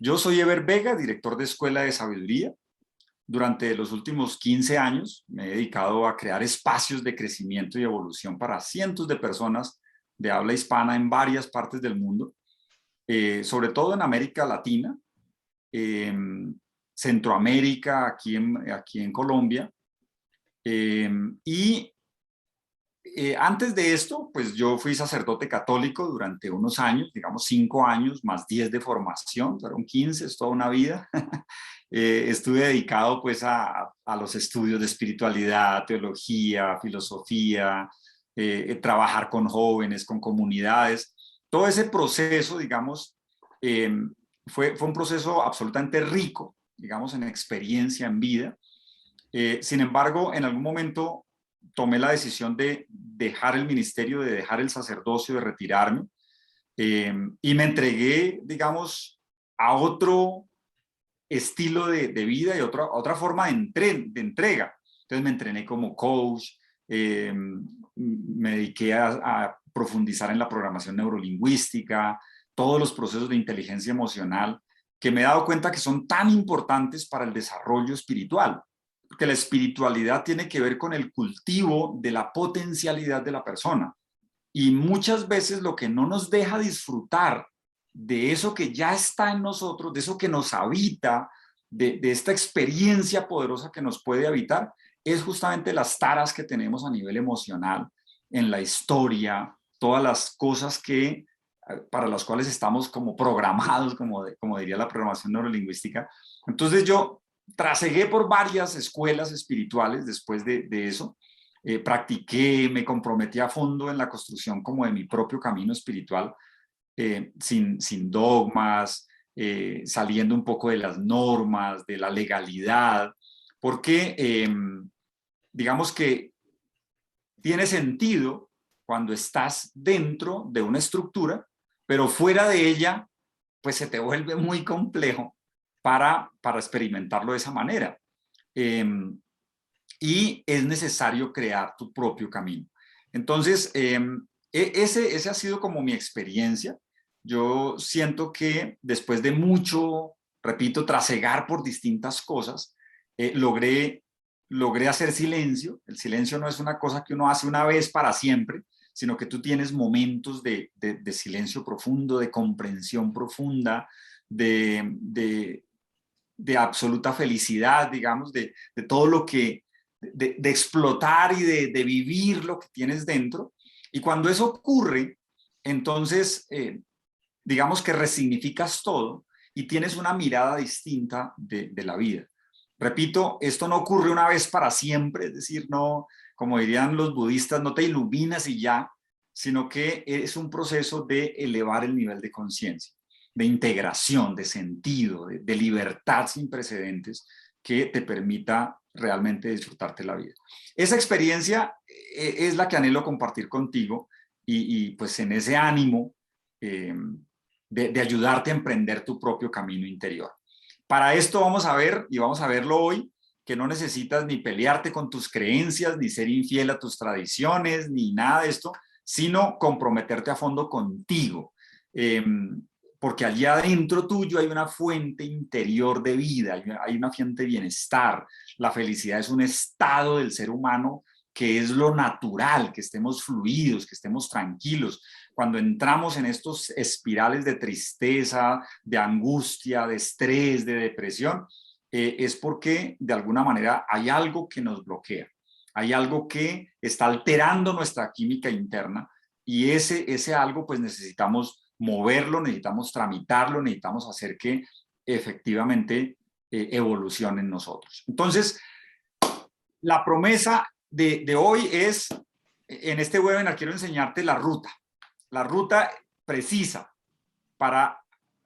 Yo soy Ever Vega, director de Escuela de Sabiduría. Durante los últimos 15 años me he dedicado a crear espacios de crecimiento y evolución para cientos de personas de habla hispana en varias partes del mundo, sobre todo en América Latina, eh, Centroamérica, aquí en Colombia. Y antes de esto, pues yo fui sacerdote católico durante unos años, digamos 5 años, más 10 de formación, fueron 15, es toda una vida. Estuve dedicado pues a los estudios de espiritualidad, teología, filosofía, trabajar con jóvenes, con comunidades. Todo ese proceso, digamos, eh, fue un proceso absolutamente rico, digamos, en experiencia, en vida. Sin embargo, en algún momento tomé la decisión de dejar el ministerio, de dejar el sacerdocio, de retirarme, y me entregué, digamos, a otro estilo de vida y otra forma de entrega. Entonces me entrené como coach, me dediqué a profundizar en la programación neurolingüística, todos los procesos de inteligencia emocional, que me he dado cuenta que son tan importantes para el desarrollo espiritual, porque la espiritualidad tiene que ver con el cultivo de la potencialidad de la persona. Y muchas veces lo que no nos deja disfrutar de eso que ya está en nosotros, de eso que nos habita, de esta experiencia poderosa que nos puede habitar, es justamente las taras que tenemos a nivel emocional, en la historia, todas las cosas para las cuales estamos como programados, como diría la programación neurolingüística. Entonces yo trasegué por varias escuelas espirituales después de eso. Practiqué, me comprometí a fondo en la construcción como de mi propio camino espiritual, sin dogmas, saliendo un poco de las normas, de la legalidad, porque digamos que tiene sentido cuando estás dentro de una estructura, pero fuera de ella, pues se te vuelve muy complejo para experimentarlo de esa manera. Y es necesario crear tu propio camino. Entonces, ese ha sido como mi experiencia. Yo siento que después de mucho, repito, trasegar por distintas cosas, logré hacer silencio. El silencio no es una cosa que uno hace una vez para siempre, sino que tú tienes momentos de silencio profundo, de comprensión profunda, de absoluta felicidad, digamos, de todo lo que, de explotar y de vivir lo que tienes dentro. Y cuando eso ocurre, entonces, digamos que resignificas todo y tienes una mirada distinta de la vida. Repito, esto no ocurre una vez para siempre, es decir, no, como dirían los budistas, no te iluminas y ya, sino que es un proceso de elevar el nivel de conciencia, de integración, de sentido, de libertad sin precedentes que te permita realmente disfrutarte la vida. Esa experiencia es la que anhelo compartir contigo y pues en ese ánimo eh, de ayudarte a emprender tu propio camino interior. Para esto vamos a ver, y vamos a verlo hoy, que no necesitas ni pelearte con tus creencias, ni ser infiel a tus tradiciones, ni nada de esto, sino comprometerte a fondo contigo. Porque allí adentro tuyo hay una fuente interior de vida, hay una fuente de bienestar. La felicidad es un estado del ser humano que es lo natural, que estemos fluidos, que estemos tranquilos. Cuando entramos en estos espirales de tristeza, de angustia, de estrés, de depresión, es porque de alguna manera hay algo que nos bloquea, hay algo que está alterando nuestra química interna y ese algo pues necesitamos moverlo, necesitamos tramitarlo, necesitamos hacer que efectivamente evolucione en nosotros. Entonces, la promesa de hoy es, en este webinar quiero enseñarte la ruta precisa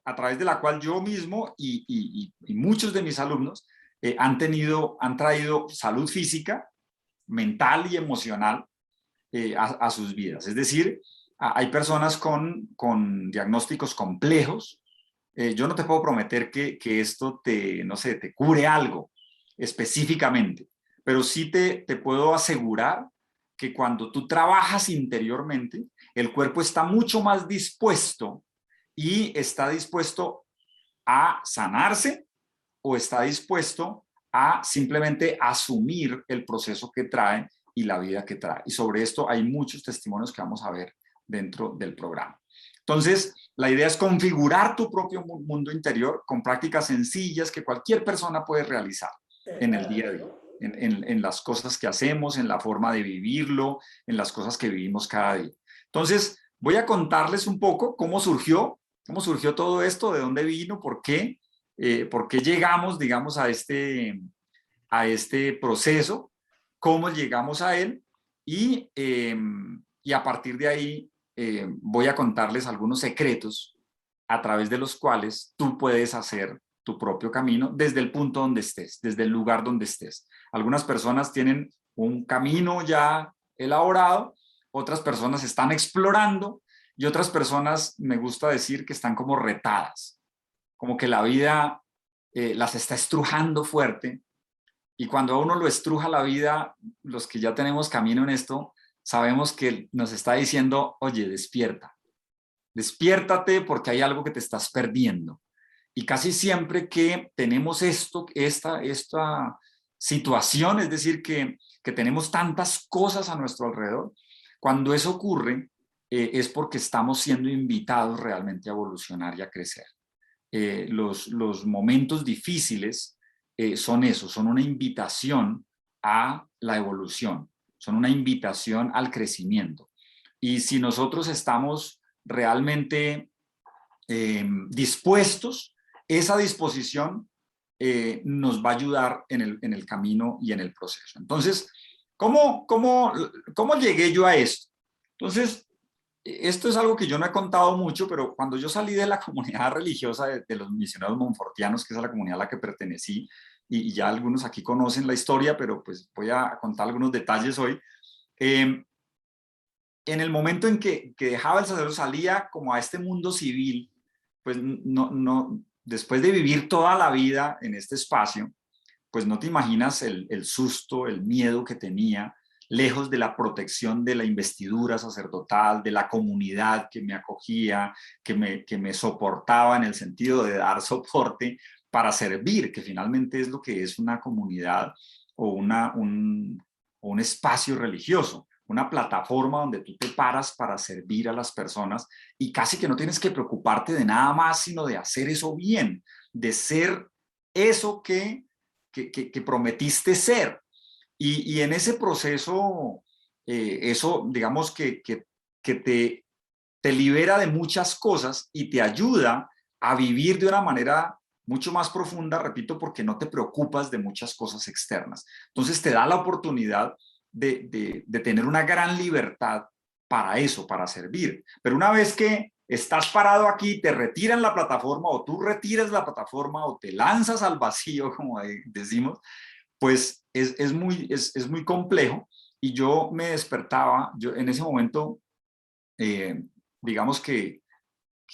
a través de la cual yo mismo y muchos de mis alumnos han traído salud física, mental y emocional a sus vidas. Es decir, hay personas con diagnósticos complejos. Yo no te puedo prometer que esto no sé, te cure algo específicamente, pero sí te puedo asegurar que cuando tú trabajas interiormente, el cuerpo está mucho más dispuesto y está dispuesto a sanarse o está dispuesto a simplemente asumir el proceso que trae y la vida que trae. Y sobre esto hay muchos testimonios que vamos a ver dentro del programa. Entonces, la idea es configurar tu propio mundo interior con prácticas sencillas que cualquier persona puede realizar en el día a día, en las cosas que hacemos, en la forma de vivirlo, en las cosas que vivimos cada día. Entonces, voy a contarles un poco cómo surgió todo esto, de dónde vino, por qué llegamos, digamos, a este proceso, cómo llegamos a él y a partir de ahí voy a contarles algunos secretos a través de los cuales tú puedes hacer tu propio camino desde el punto donde estés, desde el lugar donde estés. Algunas personas tienen un camino ya elaborado, otras personas están explorando y otras personas, me gusta decir, que están como retadas, como que la vida las está estrujando fuerte. Y cuando a uno lo estruja la vida, los que ya tenemos camino en esto, sabemos que nos está diciendo, oye, despierta, despiértate porque hay algo que te estás perdiendo. Y casi siempre que tenemos esta situación, es decir, que tenemos tantas cosas a nuestro alrededor, cuando eso ocurre, es porque estamos siendo invitados realmente a evolucionar y a crecer. Los momentos difíciles son eso, son una invitación a la evolución, son una invitación al crecimiento. Y si nosotros estamos realmente dispuestos, esa disposición nos va a ayudar en el camino y en el proceso. Entonces, ¿cómo llegué yo a esto? Entonces, esto es algo que yo no he contado mucho, pero cuando yo salí de la comunidad religiosa de los misioneros monfortianos, que es a la comunidad a la que pertenecí, y ya algunos aquí conocen la historia, pero pues voy a contar algunos detalles hoy. En el momento en que dejaba el sacerdocio, salía como a este mundo civil, pues después de vivir toda la vida en este espacio, pues no te imaginas el susto, el miedo que tenía, lejos de la protección de la investidura sacerdotal, de la comunidad que me acogía, que me soportaba en el sentido de dar soporte para servir, que finalmente es lo que es una comunidad o un espacio religioso, una plataforma donde tú te paras para servir a las personas y casi que no tienes que preocuparte de nada más, sino de hacer eso bien, de ser eso que prometiste ser. Y en ese proceso, eso, digamos que te libera de muchas cosas y te ayuda a vivir de una manera mucho más profunda, repito, porque no te preocupas de muchas cosas externas. Entonces te da la oportunidad de tener una gran libertad para eso, para servir. Pero una vez que estás parado aquí, te retiran la plataforma o tú retiras la plataforma o te lanzas al vacío, como decimos, pues es muy complejo. Y yo me despertaba, yo en ese momento, digamos que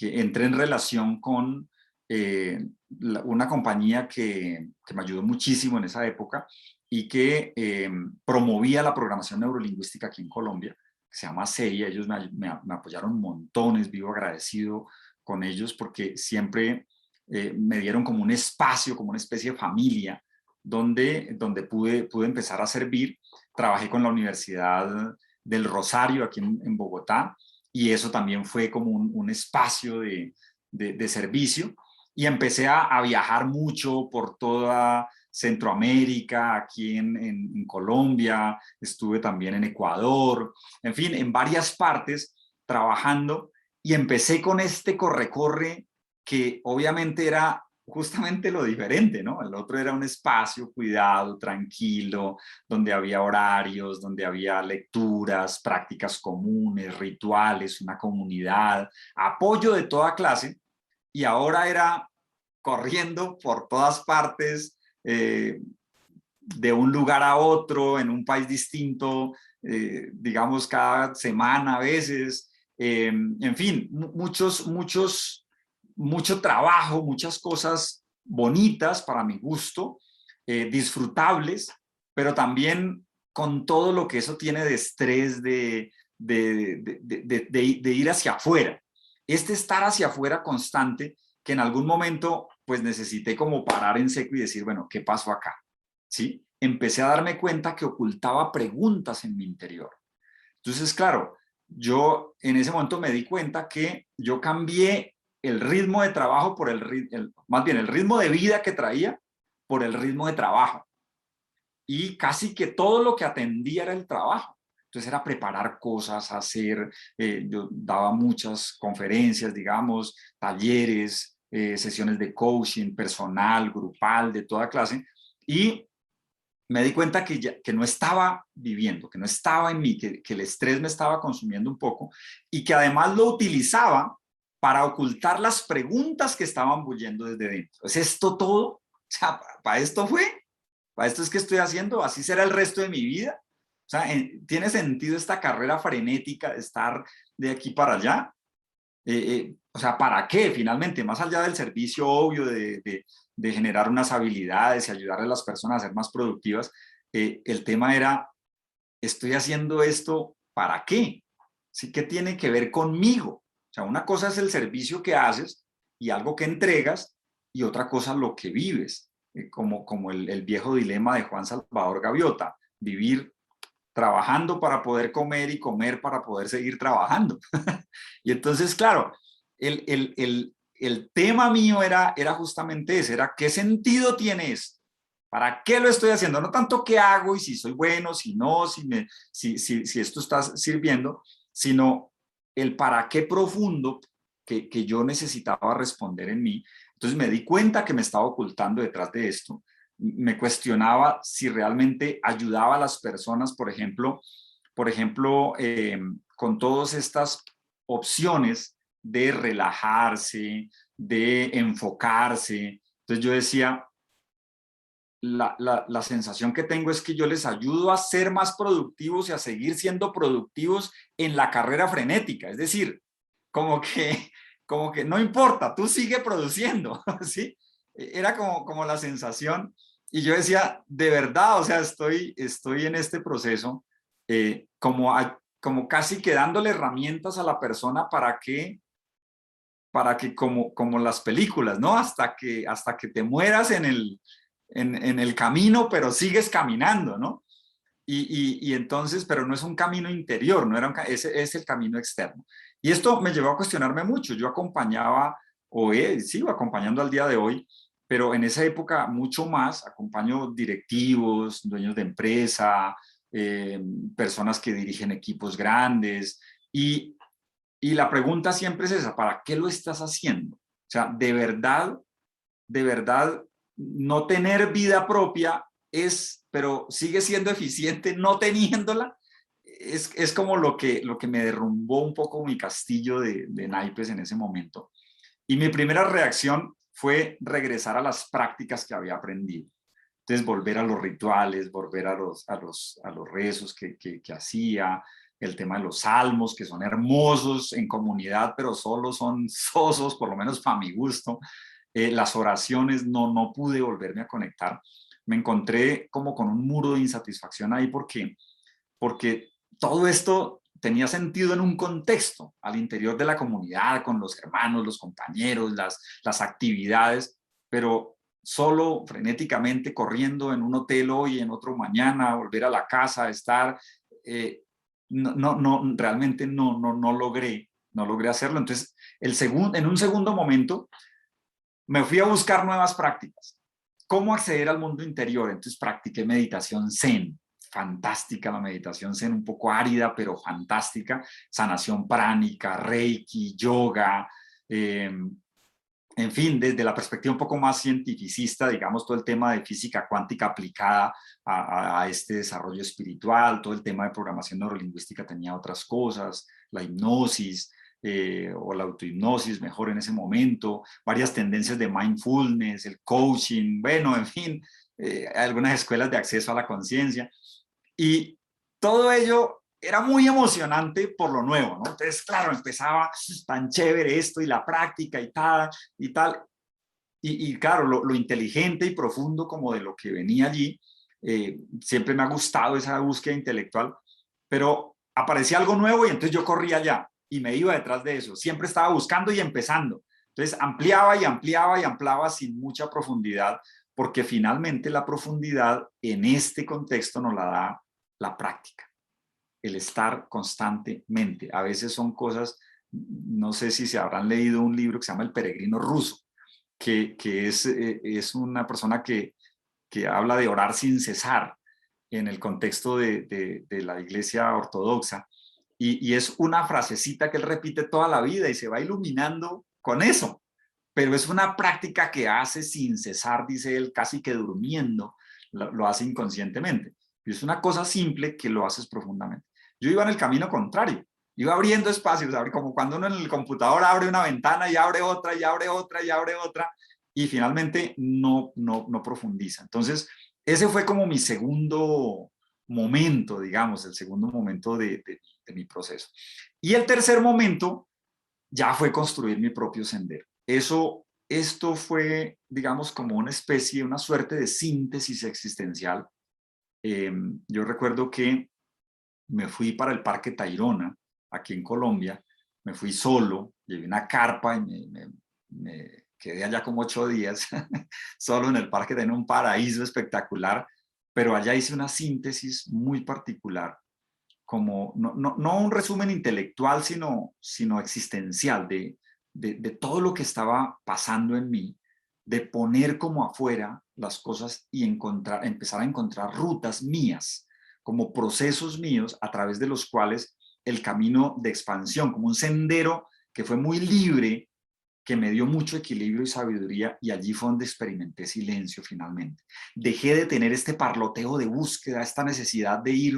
entré en relación con una compañía que me ayudó muchísimo en esa época y que promovía la programación neurolingüística aquí en Colombia, que se llama CEIA. Ellos me apoyaron montones, vivo agradecido con ellos porque siempre me dieron como un espacio, como una especie de familia, donde pude empezar a servir. Trabajé con la Universidad del Rosario aquí en Bogotá, y eso también fue como un espacio de servicio, y empecé a viajar mucho por toda Centroamérica, aquí en Colombia, estuve también en Ecuador, en fin, en varias partes trabajando, y empecé con este corre-corre que obviamente era justamente lo diferente, ¿no? El otro era un espacio cuidado, tranquilo, donde había horarios, donde había lecturas, prácticas comunes, rituales, una comunidad, apoyo de toda clase, y ahora era corriendo por todas partes, de un lugar a otro, en un país distinto, digamos cada semana a veces, en fin, mucho trabajo, muchas cosas bonitas para mi gusto, disfrutables, pero también con todo lo que eso tiene de estrés, de ir hacia afuera. Este estar hacia afuera constante, que en algún momento pues necesité como parar en seco y decir, bueno, ¿qué pasó acá? ¿Sí? Empecé a darme cuenta que ocultaba preguntas en mi interior. Entonces, claro, yo en ese momento me di cuenta que yo cambié el ritmo de trabajo por más bien el ritmo de vida que traía por el ritmo de trabajo. Y casi que todo lo que atendía era el trabajo. Entonces era preparar cosas, hacer, yo daba muchas conferencias, digamos, talleres, sesiones de coaching personal, grupal, de toda clase. Y me di cuenta que no estaba viviendo, que no estaba en mí, que el estrés me estaba consumiendo un poco y que además lo utilizaba para ocultar las preguntas que estaban bullendo desde dentro. ¿Es esto todo? O sea, ¿para esto fue? ¿Para esto es que estoy haciendo? ¿Así será el resto de mi vida? O sea, ¿tiene sentido esta carrera frenética de estar de aquí para allá? O sea, ¿para qué finalmente? Más allá del servicio obvio de generar unas habilidades y ayudar a las personas a ser más productivas, el tema era, ¿estoy haciendo esto para qué? ¿Sí? ¿Qué tiene que ver conmigo? O sea, una cosa es el servicio que haces y algo que entregas y otra cosa lo que vives, como el viejo dilema de Juan Salvador Gaviota, vivir trabajando para poder comer y comer para poder seguir trabajando. Y entonces, claro, el tema mío era justamente ese, era qué sentido tiene esto, para qué lo estoy haciendo, no tanto qué hago y si soy bueno, si no, si esto está sirviendo, sino el para qué profundo que yo necesitaba responder en mí. Entonces me di cuenta que me estaba ocultando detrás de esto, me cuestionaba si realmente ayudaba a las personas, por ejemplo, con todas estas opciones de relajarse, de enfocarse. Entonces yo decía, la sensación que tengo es que yo les ayudo a ser más productivos y a seguir siendo productivos en la carrera frenética. Es decir, como que, como que no importa, tú sigue produciendo, ¿sí? Era como la sensación. Y yo decía, de verdad, o sea, estoy en este proceso como casi que dándole herramientas a la persona para que como las películas, ¿no? Hasta que te mueras en el camino, pero sigues caminando, ¿no? Y entonces, pero no es un camino interior, no era ese es el camino externo. Y esto me llevó a cuestionarme mucho. Yo acompañaba, sigo acompañando al día de hoy, pero en esa época mucho más, acompaño directivos, dueños de empresa, personas que dirigen equipos grandes, y, y la pregunta siempre es esa, ¿para qué lo estás haciendo? O sea, de verdad, no tener vida propia pero sigue siendo eficiente no teniéndola, es como lo que me derrumbó un poco mi castillo de naipes en ese momento. Y mi primera reacción fue regresar a las prácticas que había aprendido. Entonces, volver a los rituales, volver a los rezos que hacía, el tema de los salmos, que son hermosos en comunidad, pero solo son sosos, por lo menos para mi gusto. Las oraciones, no pude volverme a conectar. Me encontré como con un muro de insatisfacción ahí porque todo esto tenía sentido en un contexto, al interior de la comunidad, con los hermanos, los compañeros, las actividades, pero solo frenéticamente corriendo en un hotel hoy, en otro mañana, volver a la casa, estar, realmente no logré hacerlo. Entonces, en un segundo momento, me fui a buscar nuevas prácticas. ¿Cómo acceder al mundo interior? Entonces practiqué meditación zen, fantástica la meditación zen, un poco árida, pero fantástica, sanación pránica, reiki, yoga, en fin, desde la perspectiva un poco más cientificista, digamos, todo el tema de física cuántica aplicada a este desarrollo espiritual, todo el tema de programación neurolingüística tenía otras cosas, la hipnosis, o la autohipnosis, mejor en ese momento, varias tendencias de mindfulness, el coaching, bueno, en fin, algunas escuelas de acceso a la conciencia. Y todo ello era muy emocionante por lo nuevo, ¿no? Entonces, claro, empezaba tan chévere esto y la práctica y tal, y tal. Y claro, lo inteligente y profundo como de lo que venía allí, siempre me ha gustado esa búsqueda intelectual, pero aparecía algo nuevo y entonces yo corría allá y me iba detrás de eso. Siempre estaba buscando y empezando. Entonces ampliaba y ampliaba y ampliaba sin mucha profundidad, porque finalmente la profundidad en este contexto nos la da la práctica, el estar constantemente. A veces son cosas, no sé si se habrán leído un libro que se llama El Peregrino Ruso, que es una persona que habla de orar sin cesar en el contexto de la iglesia ortodoxa. Y es una frasecita que él repite toda la vida y se va iluminando con eso. Pero es una práctica que hace sin cesar, dice él, casi que durmiendo, lo hace inconscientemente. Y es una cosa simple que lo haces profundamente. Yo iba en el camino contrario, iba abriendo espacios, como cuando uno en el computador abre una ventana y abre otra, y abre otra, y abre otra, y finalmente no profundiza. Entonces, ese fue como mi segundo momento, digamos, el segundo momento de mi proceso. Y el tercer momento ya fue construir mi propio sendero. Esto fue, digamos, como una especie, una suerte de síntesis existencial. Yo recuerdo que me fui para el Parque Tayrona, aquí en Colombia, me fui solo, llevé una carpa y me quedé allá como 8 días, solo en el Parque Tayrona, un paraíso espectacular, pero allá hice una síntesis muy particular, como no un resumen intelectual, sino existencial de todo lo que estaba pasando en mí, de poner como afuera las cosas y empezar a encontrar rutas mías, como procesos míos a través de los cuales el camino de expansión, como un sendero que fue muy libre, que me dio mucho equilibrio y sabiduría, y allí fue donde experimenté silencio finalmente. Dejé de tener este parloteo de búsqueda, esta necesidad de ir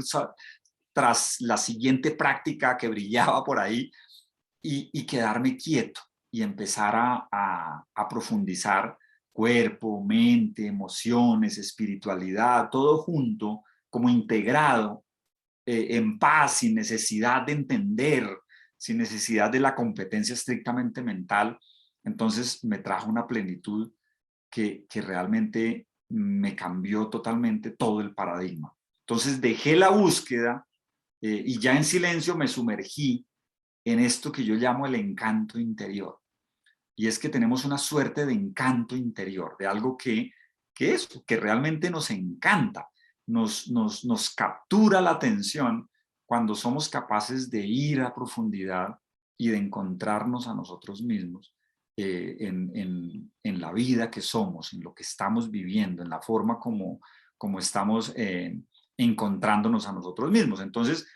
tras la siguiente práctica que brillaba por ahí y quedarme quieto y empezar a profundizar cuerpo, mente, emociones, espiritualidad, todo junto, como integrado, en paz, sin necesidad de entender, sin necesidad de la competencia estrictamente mental. Entonces me trajo una plenitud que realmente me cambió totalmente todo el paradigma. Entonces dejé la búsqueda y ya en silencio me sumergí en esto que yo llamo el encanto interior. Y es que tenemos una suerte de encanto interior, de algo que realmente nos encanta, nos captura la atención cuando somos capaces de ir a profundidad y de encontrarnos a nosotros mismos en la vida que somos, en lo que estamos viviendo, en la forma como estamos encontrándonos a nosotros mismos. Entonces,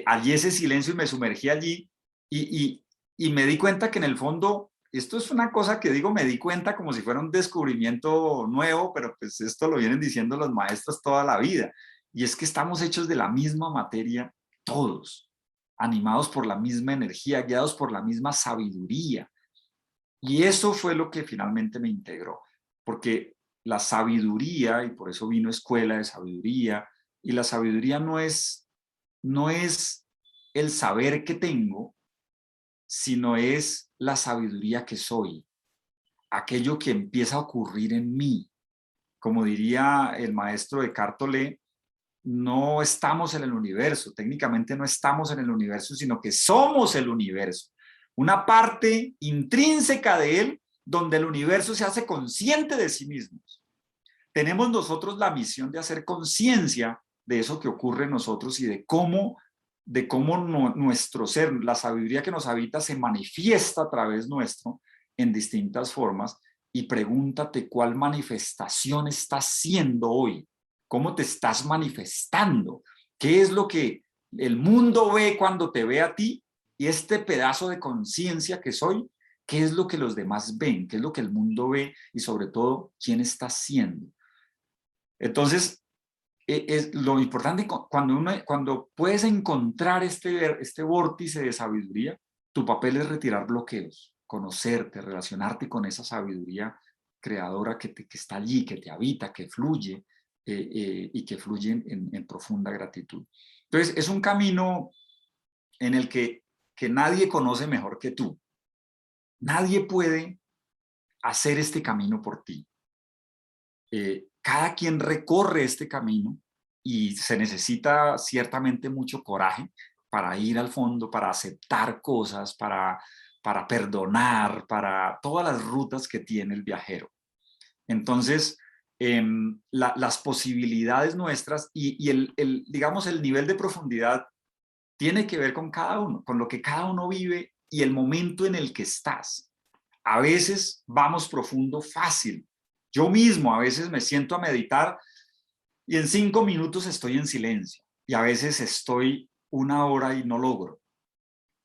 allí ese silencio y me sumergí allí y me di cuenta que en el fondo, esto es una cosa que digo, me di cuenta como si fuera un descubrimiento nuevo, pero pues esto lo vienen diciendo los maestros toda la vida, y es que estamos hechos de la misma materia todos, animados por la misma energía, guiados por la misma sabiduría, y eso fue lo que finalmente me integró, porque la sabiduría, y por eso vino Escuela de Sabiduría, y la sabiduría no es el saber que tengo, sino es la sabiduría que soy, aquello que empieza a ocurrir en mí. Como diría el maestro Eckhart Tolle, no estamos en el universo, técnicamente no estamos en el universo, sino que somos el universo, una parte intrínseca de él donde el universo se hace consciente de sí mismo. Tenemos nosotros la misión de hacer conciencia de eso que ocurre en nosotros y de cómo nuestro ser, la sabiduría que nos habita, se manifiesta a través nuestro en distintas formas. Y pregúntate cuál manifestación estás siendo hoy, cómo te estás manifestando, qué es lo que el mundo ve cuando te ve a ti, y este pedazo de conciencia que soy, qué es lo que los demás ven, qué es lo que el mundo ve, y sobre todo, quién estás siendo. Entonces, es lo importante cuando puedes encontrar este vórtice de sabiduría, tu papel es retirar bloqueos, conocerte, relacionarte con esa sabiduría creadora que está allí, que te habita, que fluye y que fluye en profunda gratitud. Entonces, es un camino en el que nadie conoce mejor que tú. Nadie puede hacer este camino por ti. Cada quien recorre este camino y se necesita ciertamente mucho coraje para ir al fondo, para aceptar cosas, para para perdonar, para todas las rutas que tiene el viajero. Entonces, las posibilidades nuestras y digamos, el nivel de profundidad tiene que ver con cada uno, con lo que cada uno vive y el momento en el que estás. A veces vamos profundo fácil. Yo mismo a veces me siento a meditar y en 5 minutos estoy en silencio. Y a veces estoy 1 hora y no logro.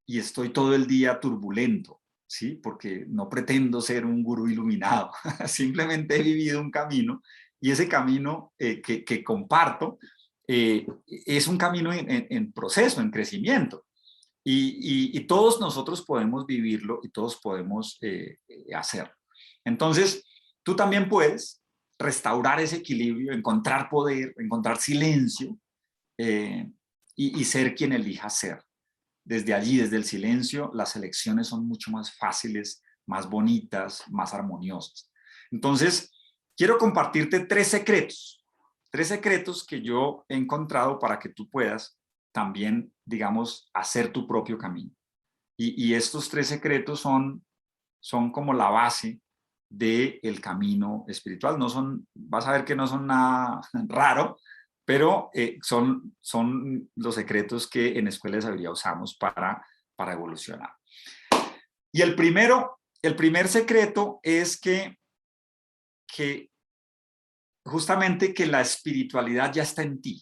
Y estoy todo el día turbulento, ¿sí? Porque no pretendo ser un gurú iluminado. Simplemente he vivido un camino y ese camino que comparto es un camino en proceso, en crecimiento. Y todos nosotros podemos vivirlo y todos podemos hacerlo. Entonces, tú también puedes restaurar ese equilibrio, encontrar poder, encontrar silencio eh, y ser quien elija ser. Desde allí, desde el silencio, las elecciones son mucho más fáciles, más bonitas, más armoniosas. Entonces, quiero compartirte 3 secretos que yo he encontrado para que tú puedas también, digamos, hacer tu propio camino. Y estos 3 secretos son como la base del camino espiritual. No son, vas a ver que no son nada raro, pero son los secretos que en Escuela de Sabiduría usamos para evolucionar. Y el primer secreto es que justamente que la espiritualidad ya está en ti.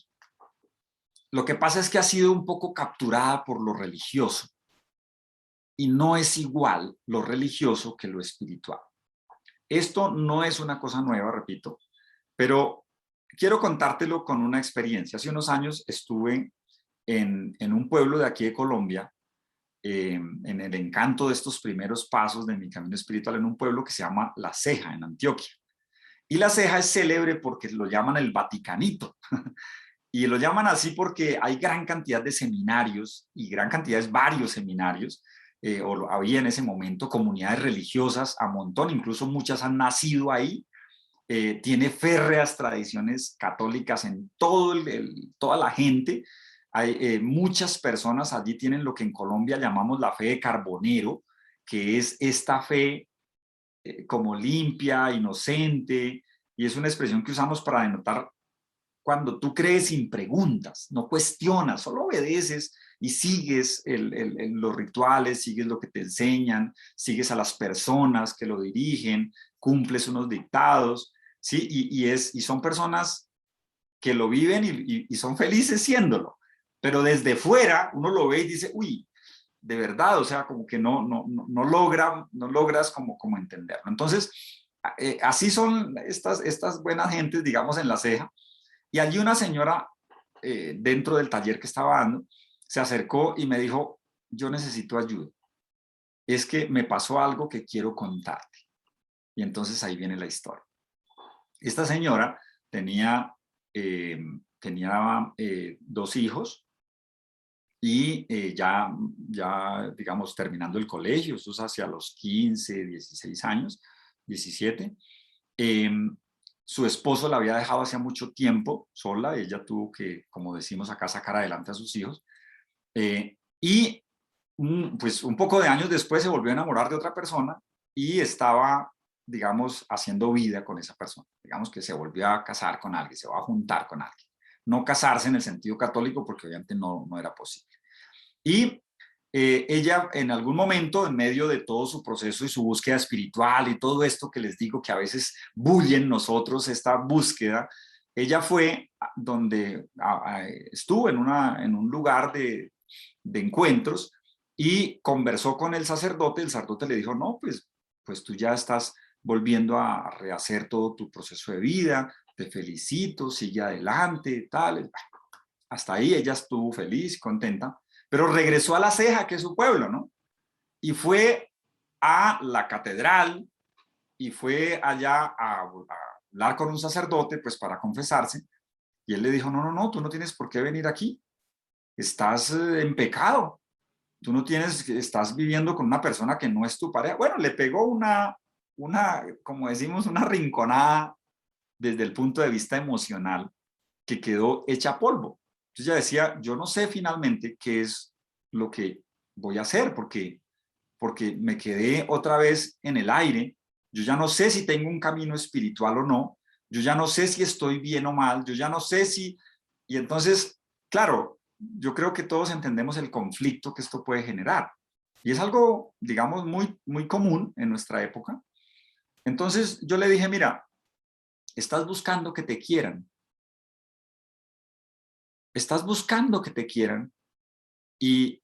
Lo que pasa es que ha sido un poco capturada por lo religioso y no es igual lo religioso que lo espiritual. Esto no es una cosa nueva, repito, pero quiero contártelo con una experiencia. Hace unos años estuve en un pueblo de aquí de Colombia, en el encanto de estos primeros pasos de mi camino espiritual, en un pueblo que se llama La Ceja, en Antioquia. Y La Ceja es célebre porque lo llaman el Vaticanito. Y lo llaman así porque hay gran cantidad de seminarios y gran cantidad, varios seminarios, o había en ese momento comunidades religiosas a montón, incluso muchas han nacido ahí. Tiene férreas tradiciones católicas en toda la gente. Hay muchas personas allí tienen lo que en Colombia llamamos la fe de carbonero, que es esta fe como limpia, inocente, y es una expresión que usamos para denotar cuando tú crees sin preguntas, no cuestionas, solo obedeces y sigues los rituales, sigues lo que te enseñan, sigues a las personas que lo dirigen, cumples unos dictados, ¿sí? Y son personas que lo viven y son felices siéndolo. Pero desde fuera uno lo ve y dice, uy, de verdad, o sea, como que no logras como entenderlo. Entonces, así son estas buenas gentes, digamos, en La Ceja. Y allí una señora, dentro del taller que estaba dando, se acercó y me dijo, yo necesito ayuda. Es que me pasó algo que quiero contarte. Y entonces ahí viene la historia. Esta señora tenía, tenía 2 hijos y ya, digamos, terminando el colegio, eso es hacia los 15, 16 años, 17. Su esposo la había dejado hacía mucho tiempo sola, ella tuvo que, como decimos acá, sacar adelante a sus hijos. Y pues un poco de años después se volvió a enamorar de otra persona y estaba, digamos, haciendo vida con esa persona. Digamos que se volvió a casar con alguien, se va a juntar con alguien. No casarse en el sentido católico porque obviamente no era posible. Y ella en algún momento, en medio de todo su proceso y su búsqueda espiritual y todo esto que les digo que a veces bulle en nosotros, esta búsqueda, ella fue donde estuvo en un lugar de encuentros y conversó con el sacerdote le dijo, no, pues tú ya estás volviendo a rehacer todo tu proceso de vida, te felicito, sigue adelante, tal. Hasta ahí ella estuvo feliz, contenta, pero regresó a La Ceja, que es su pueblo, ¿no? Y fue a la catedral y fue allá a hablar con un sacerdote, pues para confesarse, y él le dijo, no, tú no tienes por qué venir aquí, estás en pecado, tú no tienes, estás viviendo con una persona que no es tu pareja. Bueno, le pegó como decimos, una rinconada desde el punto de vista emocional que quedó hecha polvo. Entonces ella decía, yo no sé finalmente qué es lo que voy a hacer, porque porque me quedé otra vez en el aire. Yo ya no sé si tengo un camino espiritual o no, yo ya no sé si estoy bien o mal, yo ya no sé si... Y entonces, claro, yo creo que todos entendemos el conflicto que esto puede generar. Y es algo, digamos, muy común en nuestra época. Entonces yo le dije, mira, estás buscando que te quieran. Estás buscando que te quieran y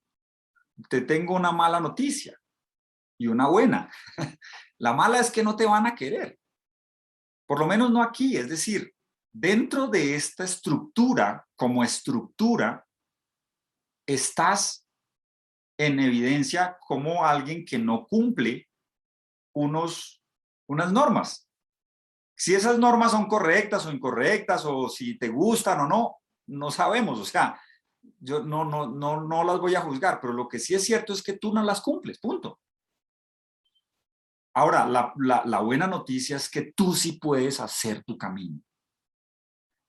te tengo una mala noticia y una buena. La mala es que no te van a querer. Por lo menos no aquí. Es decir, dentro de esta estructura, como estructura, estás en evidencia como alguien que no cumple unas normas. Si esas normas son correctas o incorrectas, o si te gustan o no, no sabemos. O sea, yo no las voy a juzgar, pero lo que sí es cierto es que tú no las cumples, punto. Ahora, la buena noticia es que tú sí puedes hacer tu camino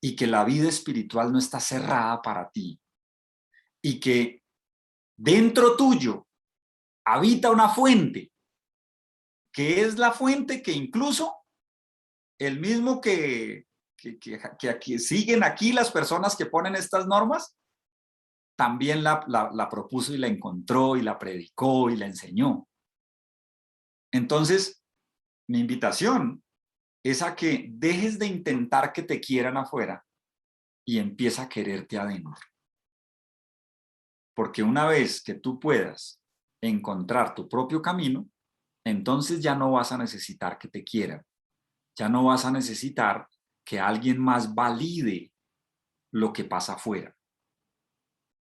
y que la vida espiritual no está cerrada para ti y que dentro tuyo habita una fuente, que es la fuente que incluso el mismo que aquí, siguen aquí las personas que ponen estas normas, también la propuso y la encontró y la predicó y la enseñó. Entonces, mi invitación es a que dejes de intentar que te quieran afuera y empieza a quererte adentro. Porque una vez que tú puedas encontrar tu propio camino, entonces ya no vas a necesitar que te quieran. Ya no vas a necesitar que alguien más valide lo que pasa afuera.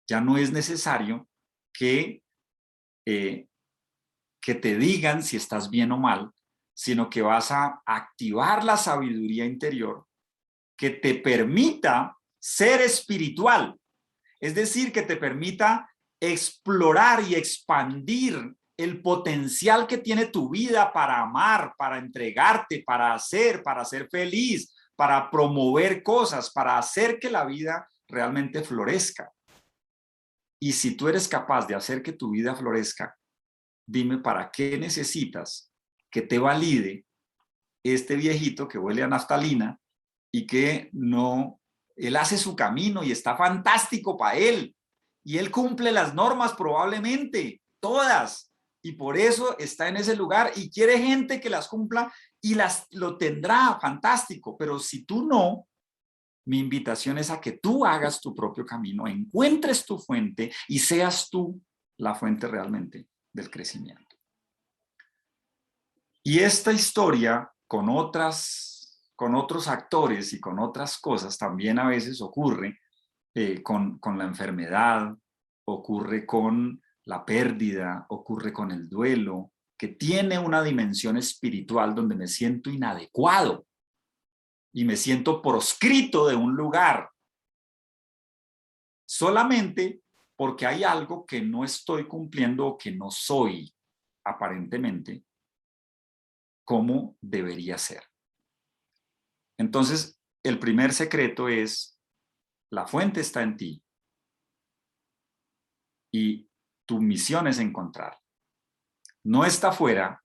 Ya no es necesario que, eh, que te digan si estás bien o mal, sino que vas a activar la sabiduría interior que te permita ser espiritual. Es decir, que te permita explorar y expandir el potencial que tiene tu vida para amar, para entregarte, para ser feliz, para promover cosas, para hacer que la vida realmente florezca. Y si tú eres capaz de hacer que tu vida florezca, dime para qué necesitas que te valide este viejito que huele a naftalina y que no, él hace su camino y está fantástico para él. Y él cumple las normas probablemente, todas. Y por eso está en ese lugar y quiere gente que las cumpla y lo tendrá fantástico. Pero si tú no, mi invitación es a que tú hagas tu propio camino, encuentres tu fuente y seas tú la fuente realmente del crecimiento. Y esta historia con otros actores y con otras cosas también a veces ocurre con la enfermedad, ocurre con la pérdida, ocurre con el duelo, que tiene una dimensión espiritual donde me siento inadecuado y me siento proscrito de un lugar solamente porque hay algo que no estoy cumpliendo o que no soy aparentemente como debería ser. Entonces, el primer secreto es, la fuente está en ti y tu misión es encontrar. No está afuera,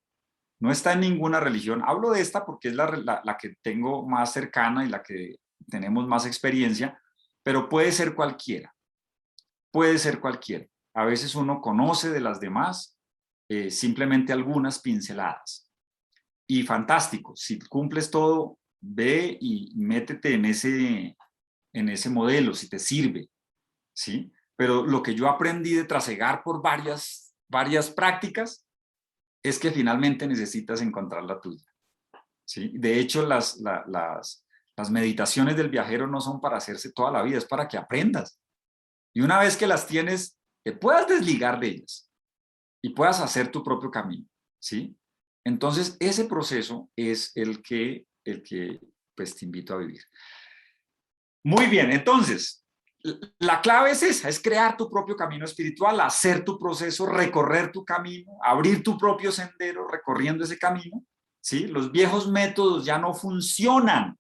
no está en ninguna religión. Hablo de esta porque es la que tengo más cercana y la que tenemos más experiencia, pero puede ser cualquiera. Puede ser cualquiera. A veces uno conoce de las demás simplemente algunas pinceladas. Y fantástico, si cumples todo, ve y métete en ese modelo, si te sirve, ¿sí? Pero lo que yo aprendí de trasegar por varias prácticas es que finalmente necesitas encontrar la tuya, ¿sí? De hecho, las meditaciones del viajero no son para hacerse toda la vida, es para que aprendas. Y una vez que las tienes, te puedas desligar de ellas y puedas hacer tu propio camino, ¿sí? Entonces, ese proceso es el que pues, te invito a vivir. Muy bien, entonces, la clave es esa, es crear tu propio camino espiritual, hacer tu proceso, recorrer tu camino, abrir tu propio sendero recorriendo ese camino, ¿sí? Los viejos métodos ya no funcionan,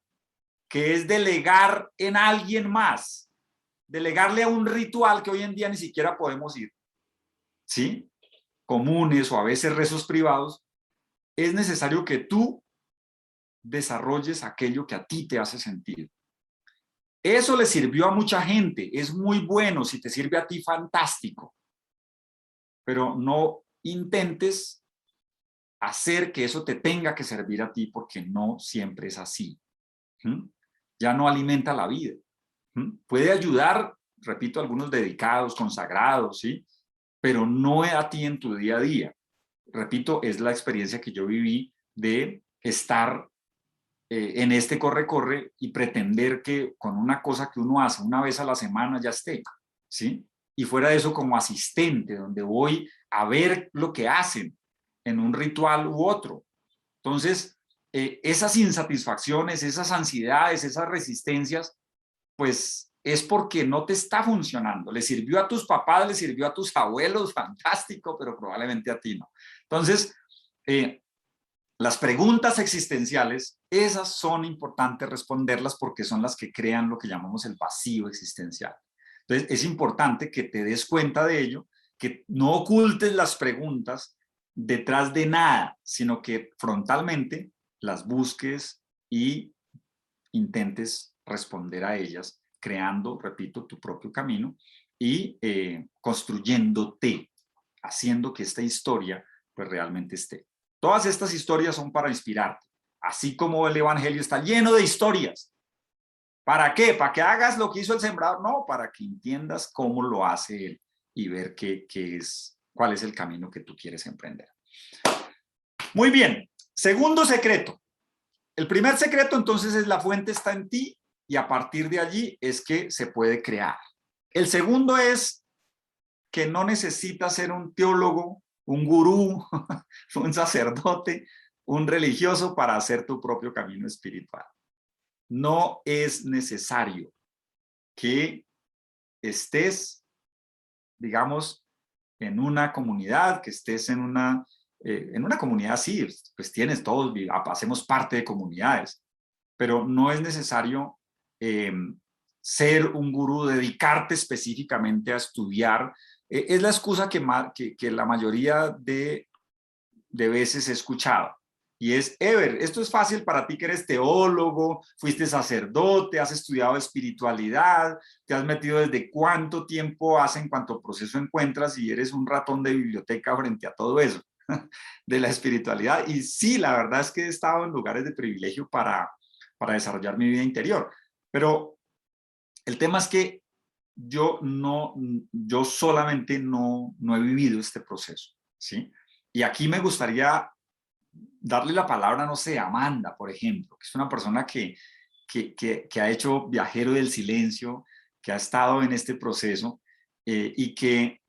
que es delegar en alguien más, delegarle a un ritual que hoy en día ni siquiera podemos ir, ¿sí? comunes o a veces rezos privados, es necesario que tú desarrolles aquello que a ti te hace sentido. Eso le sirvió a mucha gente, es muy bueno, si te sirve a ti, fantástico, pero no intentes hacer que eso te tenga que servir a ti porque no siempre es así. ¿Mm? Ya no alimenta la vida. ¿Mm? Puede ayudar, repito, a algunos dedicados, consagrados, ¿sí? Pero no a ti en tu día a día. Repito, es la experiencia que yo viví de estar en este corre-corre y pretender que con una cosa que uno hace una vez a la semana ya esté, ¿sí? Y fuera de eso como asistente, donde voy a ver lo que hacen en un ritual u otro. Entonces, esas insatisfacciones, esas ansiedades, esas resistencias, pues es porque no te está funcionando. Le sirvió a tus papás, le sirvió a tus abuelos, fantástico, pero probablemente a ti no. Entonces, las preguntas existenciales, esas son importantes responderlas porque son las que crean lo que llamamos el vacío existencial. Entonces, es importante que te des cuenta de ello, que no ocultes las preguntas detrás de nada, sino que frontalmente las busques y intentes responder a ellas, creando, repito, tu propio camino y construyéndote, haciendo que esta historia pues realmente esté. Todas estas historias son para inspirarte, así como el Evangelio está lleno de historias. ¿Para qué? ¿Para que hagas lo que hizo el sembrador? No, para que entiendas cómo lo hace él y ver cuál es el camino que tú quieres emprender. Muy bien, segundo secreto. El primer secreto entonces es la fuente está en ti y a partir de allí es que se puede crear. El segundo es que no necesitas ser un teólogo, un gurú, un sacerdote, un religioso para hacer tu propio camino espiritual. No es necesario que estés, digamos, en una comunidad, que estés en una comunidad, sí, pues tienes todos, hacemos parte de comunidades, pero no es necesario ser un gurú, dedicarte específicamente a estudiar. Es la excusa que la mayoría de veces he escuchado. Y es, Ever, esto es fácil para ti que eres teólogo, fuiste sacerdote, has estudiado espiritualidad, te has metido desde cuánto tiempo hace en cuanto proceso encuentras y eres un ratón de biblioteca frente a todo eso de la espiritualidad. Y sí, la verdad es que he estado en lugares de privilegio para desarrollar mi vida interior. Pero el tema es que yo solamente no he vivido este proceso, ¿sí? Y aquí me gustaría darle la palabra, no sé, a Amanda, por ejemplo, que es una persona que ha hecho Viajero del Silencio, que ha estado en este proceso y que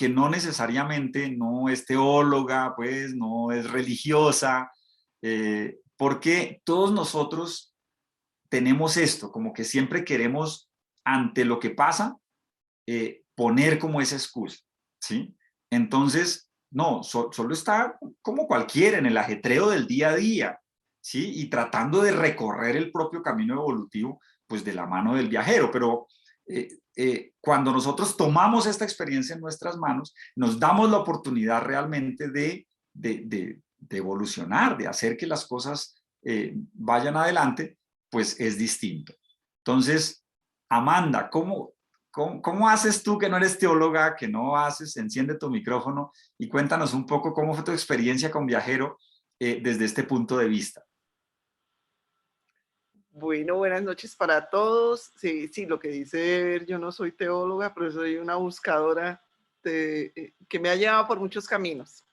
no necesariamente no es teóloga, pues no es religiosa, porque todos nosotros tenemos esto, como que siempre queremos, ante lo que pasa, poner como esa excusa, ¿sí? Entonces, no, solo está como cualquiera en el ajetreo del día a día, ¿sí? Y tratando de recorrer el propio camino evolutivo, pues de la mano del viajero, pero cuando nosotros tomamos esta experiencia en nuestras manos, nos damos la oportunidad realmente de evolucionar, de hacer que las cosas vayan adelante, pues es distinto. Entonces, Amanda, ¿cómo haces tú que no eres teóloga, que no haces? Enciende tu micrófono y cuéntanos un poco cómo fue tu experiencia con Viajero desde este punto de vista. Bueno, buenas noches para todos. Sí, sí, lo que dice, yo no soy teóloga, pero soy una buscadora que me ha llevado por muchos caminos.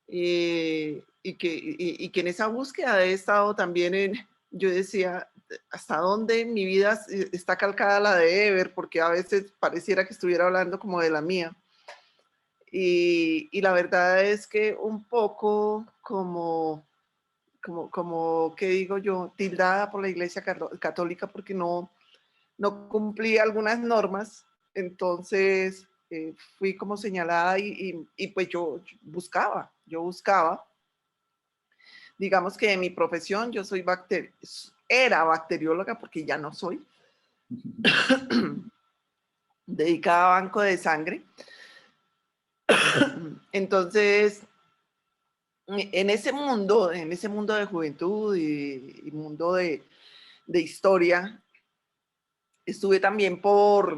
Y que en esa búsqueda he estado también yo decía, ¿hasta dónde mi vida está calcada a la de Ever? Porque a veces pareciera que estuviera hablando como de la mía. Y la verdad es que un poco como ¿qué digo yo? Tildada por la Iglesia Católica porque no cumplí algunas normas, entonces fui como señalada y pues yo buscaba, digamos que en mi profesión yo soy era bacterióloga porque ya no soy, dedicada a banco de sangre, Entonces, en ese mundo de juventud y mundo de historia, estuve también por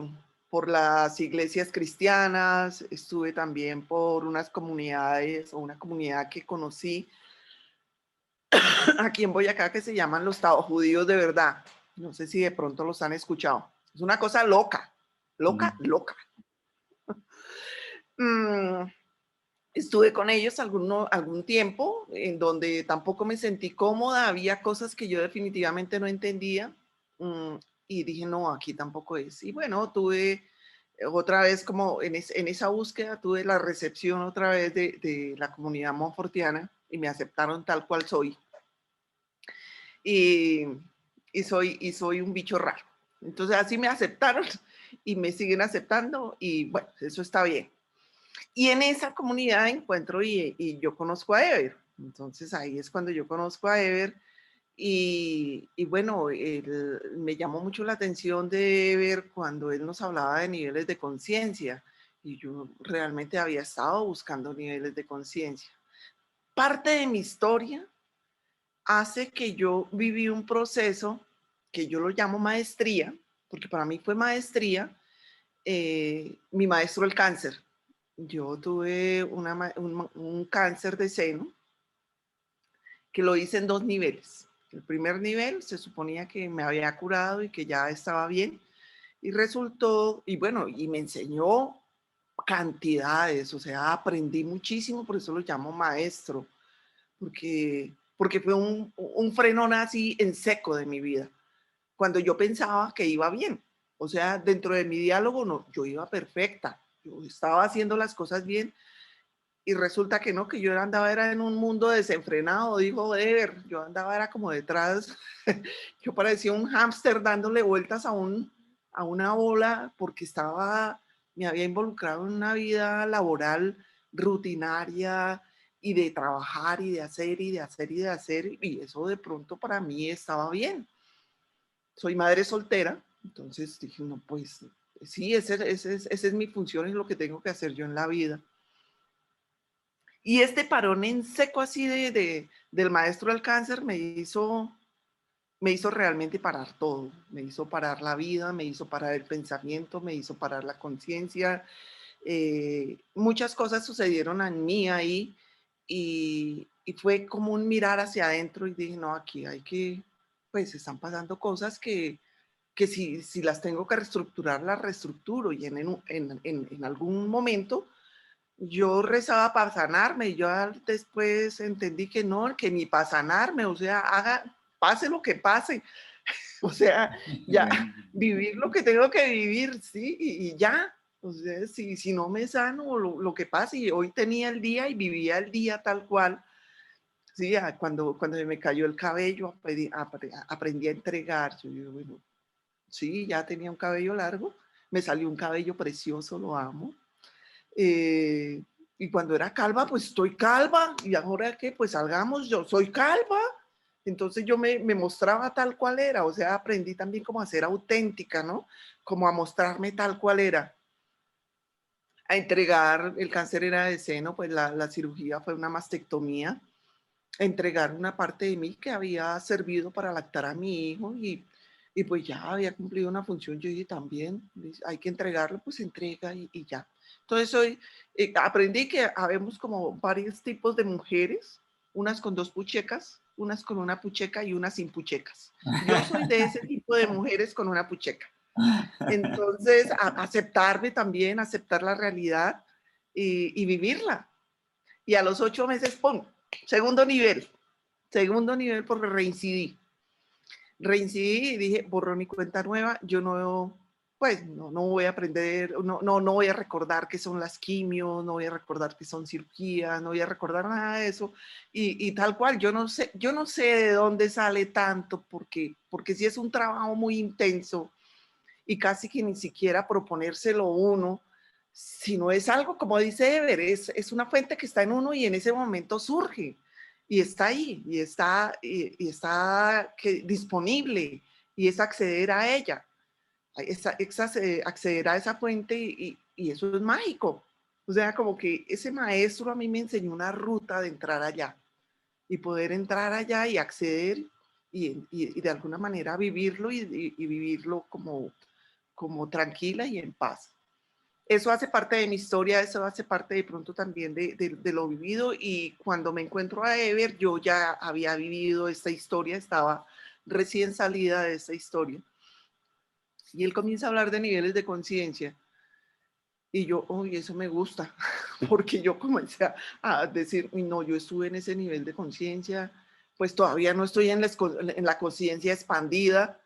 las iglesias cristianas, estuve también por unas comunidades o una comunidad que conocí aquí en Boyacá que se llaman los Tao Judíos de verdad. No sé si de pronto los han escuchado. Es una cosa loca, loca, Mm. loca. Mm, estuve con ellos algún tiempo en donde tampoco me sentí cómoda, había cosas que yo definitivamente no entendía mm, y dije, no, aquí tampoco es. Y bueno, tuve otra vez como en esa búsqueda, tuve la recepción otra vez de la comunidad monfortiana y me aceptaron tal cual soy. Y, y soy un bicho raro. Entonces así me aceptaron y me siguen aceptando y bueno, eso está bien. Y en esa comunidad encuentro y yo conozco a Ever. Entonces ahí es cuando yo conozco a Ever y bueno, me llamó mucho la atención de Ever cuando él nos hablaba de niveles de conciencia y yo realmente había estado buscando niveles de conciencia. Parte de mi historia hace que yo viví un proceso que yo lo llamo maestría, porque para mí fue maestría, mi maestro el cáncer. Yo tuve un cáncer de seno que lo hice en 2 niveles. El primer nivel se suponía que me había curado y que ya estaba bien. Y resultó, y bueno, y me enseñó cantidades, o sea, aprendí muchísimo, por eso lo llamo maestro, porque fue un frenón así en seco de mi vida, cuando yo pensaba que iba bien. O sea, dentro de mi diálogo, no, yo iba perfecta, yo estaba haciendo las cosas bien y resulta que no, que yo andaba era en un mundo desenfrenado, dijo Ever, yo andaba era como detrás, yo parecía un hámster dándole vueltas a una bola porque me había involucrado en una vida laboral rutinaria y de trabajar y de hacer y de hacer y de hacer y eso de pronto para mí estaba bien. Soy madre soltera, entonces dije, no, pues sí, esa es mi función, es lo que tengo que hacer yo en la vida. Y este parón en seco así del maestro del cáncer me hizo realmente parar todo. Me hizo parar la vida, me hizo parar el pensamiento, me hizo parar la conciencia. Muchas cosas sucedieron en mí ahí y fue como un mirar hacia adentro y dije, no, aquí hay que, pues están pasando cosas que si las tengo que reestructurar, las reestructuro y en algún momento yo rezaba para sanarme y yo después entendí que no, que ni para sanarme, o sea, pase lo que pase, o sea, ya, vivir lo que tengo que vivir, sí, y ya, o sea, si no me sano, lo que pase, y hoy tenía el día y vivía el día tal cual, sí, cuando se me cayó el cabello, aprendí a entregar, yo digo, bueno, sí, ya tenía un cabello largo, me salió un cabello precioso, lo amo, eh, y cuando era calva, pues estoy calva. Y ahora que pues salgamos, yo soy calva. Entonces yo me mostraba tal cual era. O sea, aprendí también como a ser auténtica, ¿no? Como a mostrarme tal cual era. A entregar, el cáncer era de seno, pues la cirugía fue una mastectomía. A entregar una parte de mí que había servido para lactar a mi hijo y pues ya había cumplido una función. Yo dije también, hay que entregarlo, pues entrega y ya. Entonces hoy aprendí que habemos como varios tipos de mujeres, unas con 2 puchecas, unas con una pucheca y unas sin puchecas. Yo soy de ese tipo de mujeres con una pucheca. Entonces, aceptarme también, aceptar la realidad y vivirla. Y a los 8 meses, ¡pum! Segundo nivel porque reincidí. Reincidí y dije, borró mi cuenta nueva, yo no, pues no voy a aprender, no voy a recordar qué son las quimios, no voy a recordar qué son cirugías, no voy a recordar nada de eso. Y tal cual, yo no sé de dónde sale tanto, porque sí es un trabajo muy intenso y casi que ni siquiera proponérselo uno, sino es algo, como dice Ever, es una fuente que está en uno y en ese momento surge y está ahí y está disponible y es acceder a ella, es acceder a esa fuente y eso es mágico. O sea, como que ese maestro a mí me enseñó una ruta de entrar allá y poder entrar allá y acceder y de alguna manera vivirlo y vivirlo como tranquila y en paz. Eso hace parte de mi historia, eso hace parte de pronto también de lo vivido y cuando me encuentro a Ever, yo ya había vivido esta historia, estaba recién salida de esta historia y él comienza a hablar de niveles de conciencia y yo, uy, eso me gusta, porque yo comencé a decir, uy, no, yo estuve en ese nivel de conciencia, pues todavía no estoy en la conciencia expandida,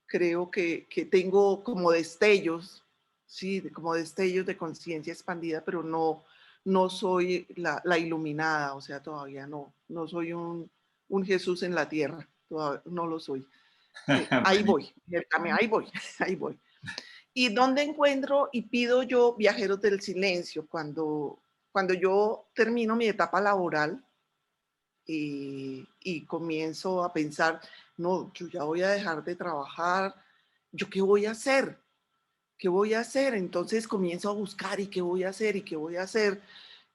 creo que tengo como destellos, sí, como destellos de conciencia expandida, pero no soy la iluminada, o sea, todavía no soy un Jesús en la tierra, todavía no lo soy. Ahí Buenísimo. voy, ahí voy, ahí voy. ¿Y dónde encuentro y pido yo viajeros del silencio? Cuando yo termino mi etapa laboral y comienzo a pensar, no, yo ya voy a dejar de trabajar, ¿yo qué voy a hacer? ¿Qué voy a hacer? Entonces comienzo a buscar y qué voy a hacer y qué voy a hacer.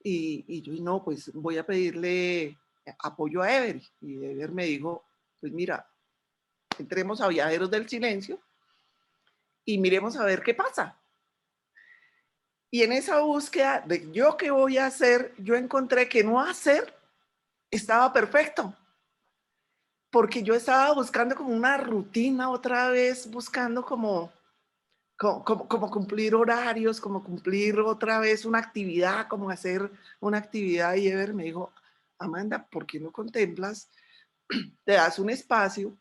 Y yo, no, pues voy a pedirle apoyo a Ever. Y Ever me dijo, pues mira, entremos a Viajeros del Silencio y miremos a ver qué pasa. Y en esa búsqueda de yo qué voy a hacer, yo encontré que no hacer estaba perfecto, porque yo estaba buscando como una rutina otra vez, buscando como cumplir horarios, como cumplir otra vez una actividad, como hacer una actividad. Y Ever me dijo, Amanda, ¿por qué no contemplas? Te das un espacio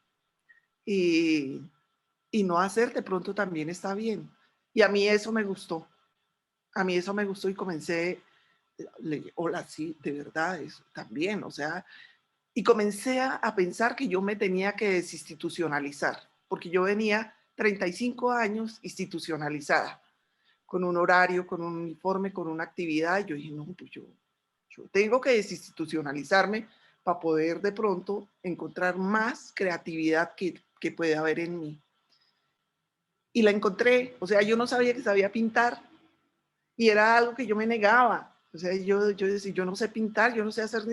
y, y no hacer de pronto también está bien. Y a mí eso me gustó. A mí eso me gustó y comencé, hola, sí, de verdad, eso también, o sea, y comencé a pensar que yo me tenía que desinstitucionalizar, porque yo venía 35 años institucionalizada, con un horario, con un uniforme, con una actividad, y yo dije, no, pues yo tengo que desinstitucionalizarme para poder de pronto encontrar más creatividad que puede haber en mí. Y la encontré, o sea, yo no sabía que sabía pintar, y era algo que yo me negaba. O sea, yo decía, yo no sé pintar, yo no sé hacer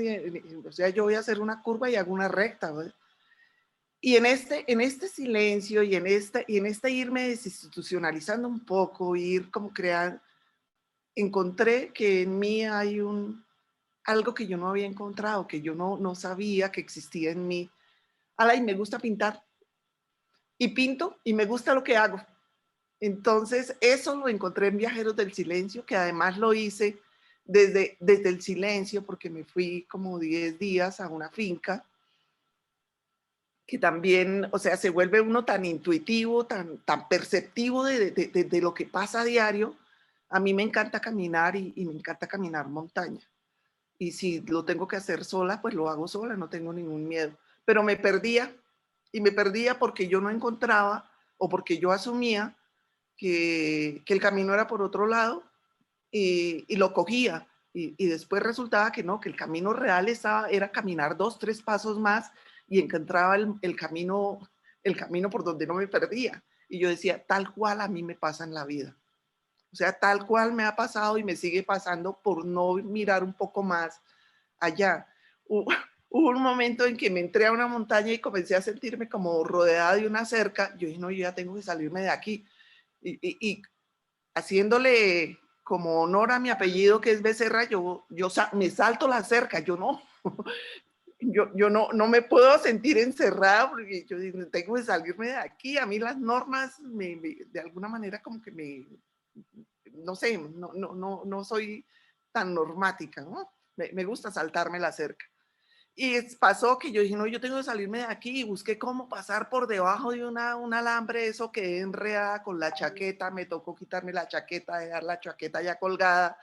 o sea, yo voy a hacer una curva y hago una recta, ¿verdad? Y en este silencio y en este irme desinstitucionalizando un poco, ir como creando, encontré que en mí hay algo que yo no había encontrado, que yo no sabía que existía en mí. Ala, y me gusta pintar. Y pinto y me gusta lo que hago. Entonces, eso lo encontré en Viajeros del Silencio, que además lo hice desde el silencio, porque me fui como 10 días a una finca, que también, o sea, se vuelve uno tan intuitivo, tan perceptivo de lo que pasa a diario. A mí me encanta caminar y me encanta caminar montaña. Y si lo tengo que hacer sola, pues lo hago sola, no tengo ningún miedo. Pero me perdía, y me perdía porque yo no encontraba o porque yo asumía que el camino era por otro lado y lo cogía. Y después resultaba que no, que el camino real era caminar 2, 3 pasos más y encontraba el camino por donde no me perdía. Y yo decía, tal cual a mí me pasa en la vida. O sea, tal cual me ha pasado y me sigue pasando por no mirar un poco más allá. Hubo un momento en que me entré a una montaña y comencé a sentirme como rodeada de una cerca. Yo dije, no, yo ya tengo que salirme de aquí. Y haciéndole como honor a mi apellido, que es Becerra, me salto la cerca. Yo no, yo no me puedo sentir encerrada porque yo digo, tengo que salirme de aquí. A mí las normas de alguna manera como que no sé, no soy tan normática, ¿no? Me gusta saltarme la cerca. Y pasó que yo dije, no, yo tengo que salirme de aquí y busqué cómo pasar por debajo de un alambre, eso quedé enredada con la chaqueta, me tocó quitarme la chaqueta, dejar la chaqueta ya colgada.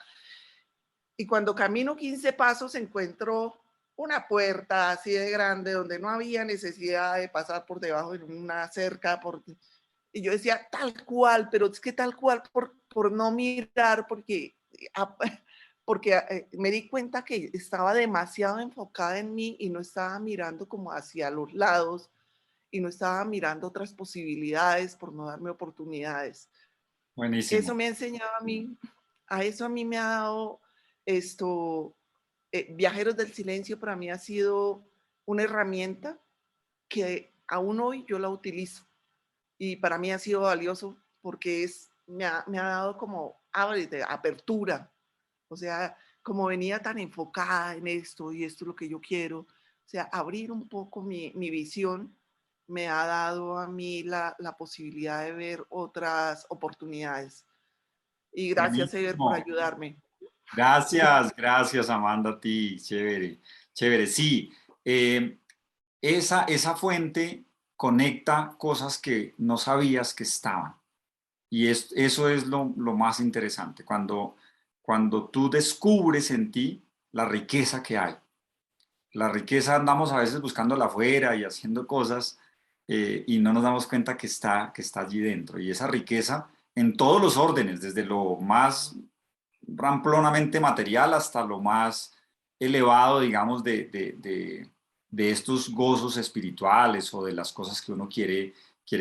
Y cuando camino 15 pasos encuentro una puerta así de grande donde no había necesidad de pasar por debajo de una cerca. Y yo decía, tal cual, pero es que tal cual por no mirar, porque me di cuenta que estaba demasiado enfocada en mí y no estaba mirando como hacia los lados y no estaba mirando otras posibilidades por no darme oportunidades. Eso Buenísimo. me ha enseñado a mí a eso a mí me ha dado esto, Viajeros del Silencio para mí ha sido una herramienta que aún hoy yo la utilizo y para mí ha sido valioso porque me ha dado como apertura, o sea, como venía tan enfocada en esto y esto es lo que yo quiero, o sea, abrir un poco mi visión me ha dado a mí la posibilidad de ver otras oportunidades. Y gracias, Ever, por Buenísimo. ayudarme. Gracias, gracias Amanda a ti, chévere, chévere. Sí, eh, esa fuente conecta cosas que no sabías que estaban. Y eso es lo más interesante, cuando tú descubres en ti la riqueza que hay. La riqueza andamos a veces buscándola afuera y haciendo cosas y no nos damos cuenta que está allí dentro. Y esa riqueza en todos los órdenes, desde lo más ramplonamente material hasta lo más elevado, digamos, de estos gozos espirituales o de las cosas que uno quiere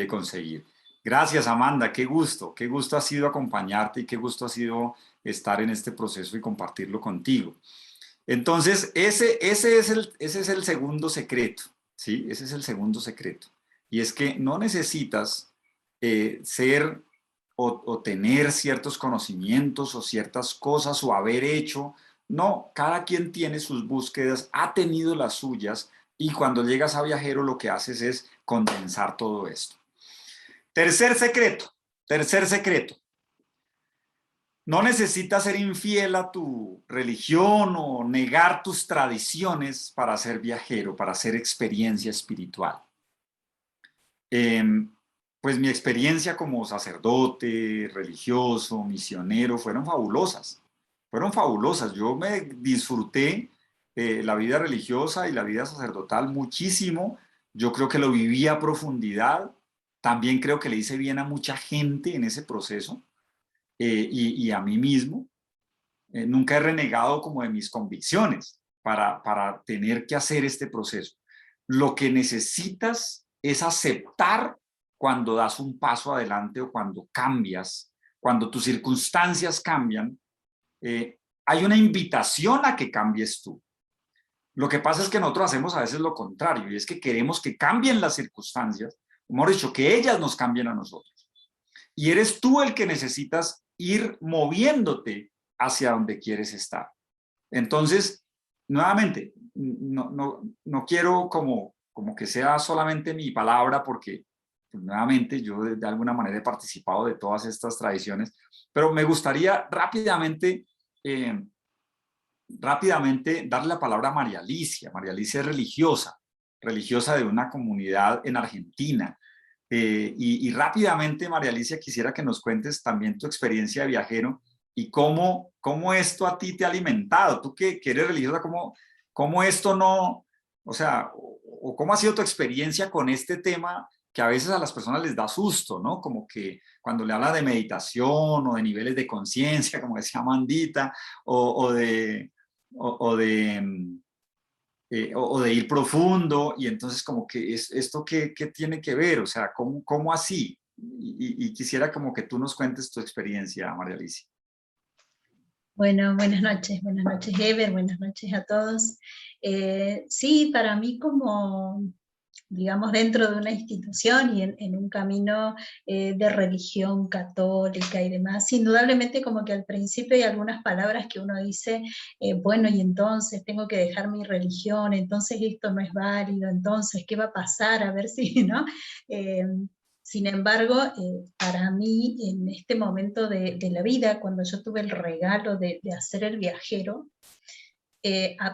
conseguir. Gracias, Amanda, qué gusto ha sido acompañarte y qué gusto ha sido estar en este proceso y compartirlo contigo. Entonces, ese es el segundo secreto, ¿sí? Ese es el segundo secreto. Y es que no necesitas ser o tener ciertos conocimientos o ciertas cosas o haber hecho. No, cada quien tiene sus búsquedas, ha tenido las suyas y cuando llegas a Viajero lo que haces es condensar todo esto. Tercer secreto, tercer secreto. No necesitas ser infiel a tu religión o negar tus tradiciones para ser viajero, para hacer experiencia espiritual. Eh, pues mi experiencia como sacerdote, religioso, misionero, fueron fabulosas. Fueron fabulosas. Yo me disfruté la vida religiosa y la vida sacerdotal muchísimo. Yo creo que lo viví a profundidad. También creo que le hice bien a mucha gente en ese proceso y a mí mismo. Nunca he renegado como de mis convicciones para tener que hacer este proceso. Lo que necesitas es aceptar cuando das un paso adelante o cuando cambias, cuando tus circunstancias cambian. Hay una invitación a que cambies tú. Lo que pasa es que nosotros hacemos a veces lo contrario y es que queremos que cambien las circunstancias, como hemos dicho, que ellas nos cambien a nosotros. Y eres tú el que necesitas ir moviéndote hacia donde quieres estar. Entonces, nuevamente, no quiero como que sea solamente mi palabra, porque pues, nuevamente yo de alguna manera he participado de todas estas tradiciones, pero me gustaría rápidamente darle la palabra a María Alicia. María Alicia es religiosa, religiosa de una comunidad en Argentina. Y rápidamente, María Alicia, quisiera que nos cuentes también tu experiencia de viajero y cómo esto a ti te ha alimentado. Tú que eres religiosa, cómo esto no, o sea, o cómo ha sido tu experiencia con este tema que a veces a las personas les da susto, ¿no? Como que cuando le habla de meditación o de niveles de conciencia, como decía Mandita, o de, o de o de ir profundo, y entonces como que es esto que tiene que ver, o sea, ¿cómo así? Y quisiera como que tú nos cuentes tu experiencia, María Alicia. Bueno, buenas noches Ever, buenas noches a todos. Sí, para mí como, digamos, dentro de una institución y en un camino de religión católica y demás, indudablemente como que al principio hay algunas palabras que uno dice, bueno, y entonces tengo que dejar mi religión, entonces esto no es válido, entonces, ¿qué va a pasar? A ver si, ¿no? Sin embargo, para mí, en este momento de la vida, cuando yo tuve el regalo de hacer el viajero,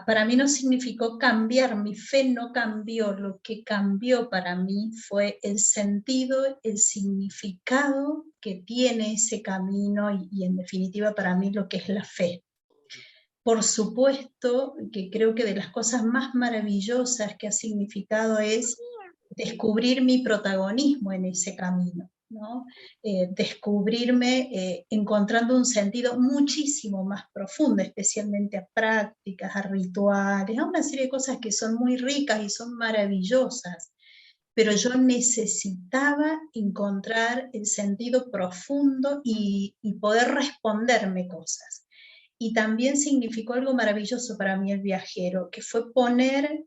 para mí no significó cambiar, mi fe no cambió, lo que cambió para mí fue el sentido, el significado que tiene ese camino y en definitiva para mí lo que es la fe. Por supuesto que creo que de las cosas más maravillosas que ha significado es descubrir mi protagonismo en ese camino, ¿no? Descubrirme encontrando un sentido muchísimo más profundo, especialmente a prácticas, a rituales, a una serie de cosas que son muy ricas y son maravillosas, pero yo necesitaba encontrar el sentido profundo y poder responderme cosas. Y también significó algo maravilloso para mí el viajero, que fue poner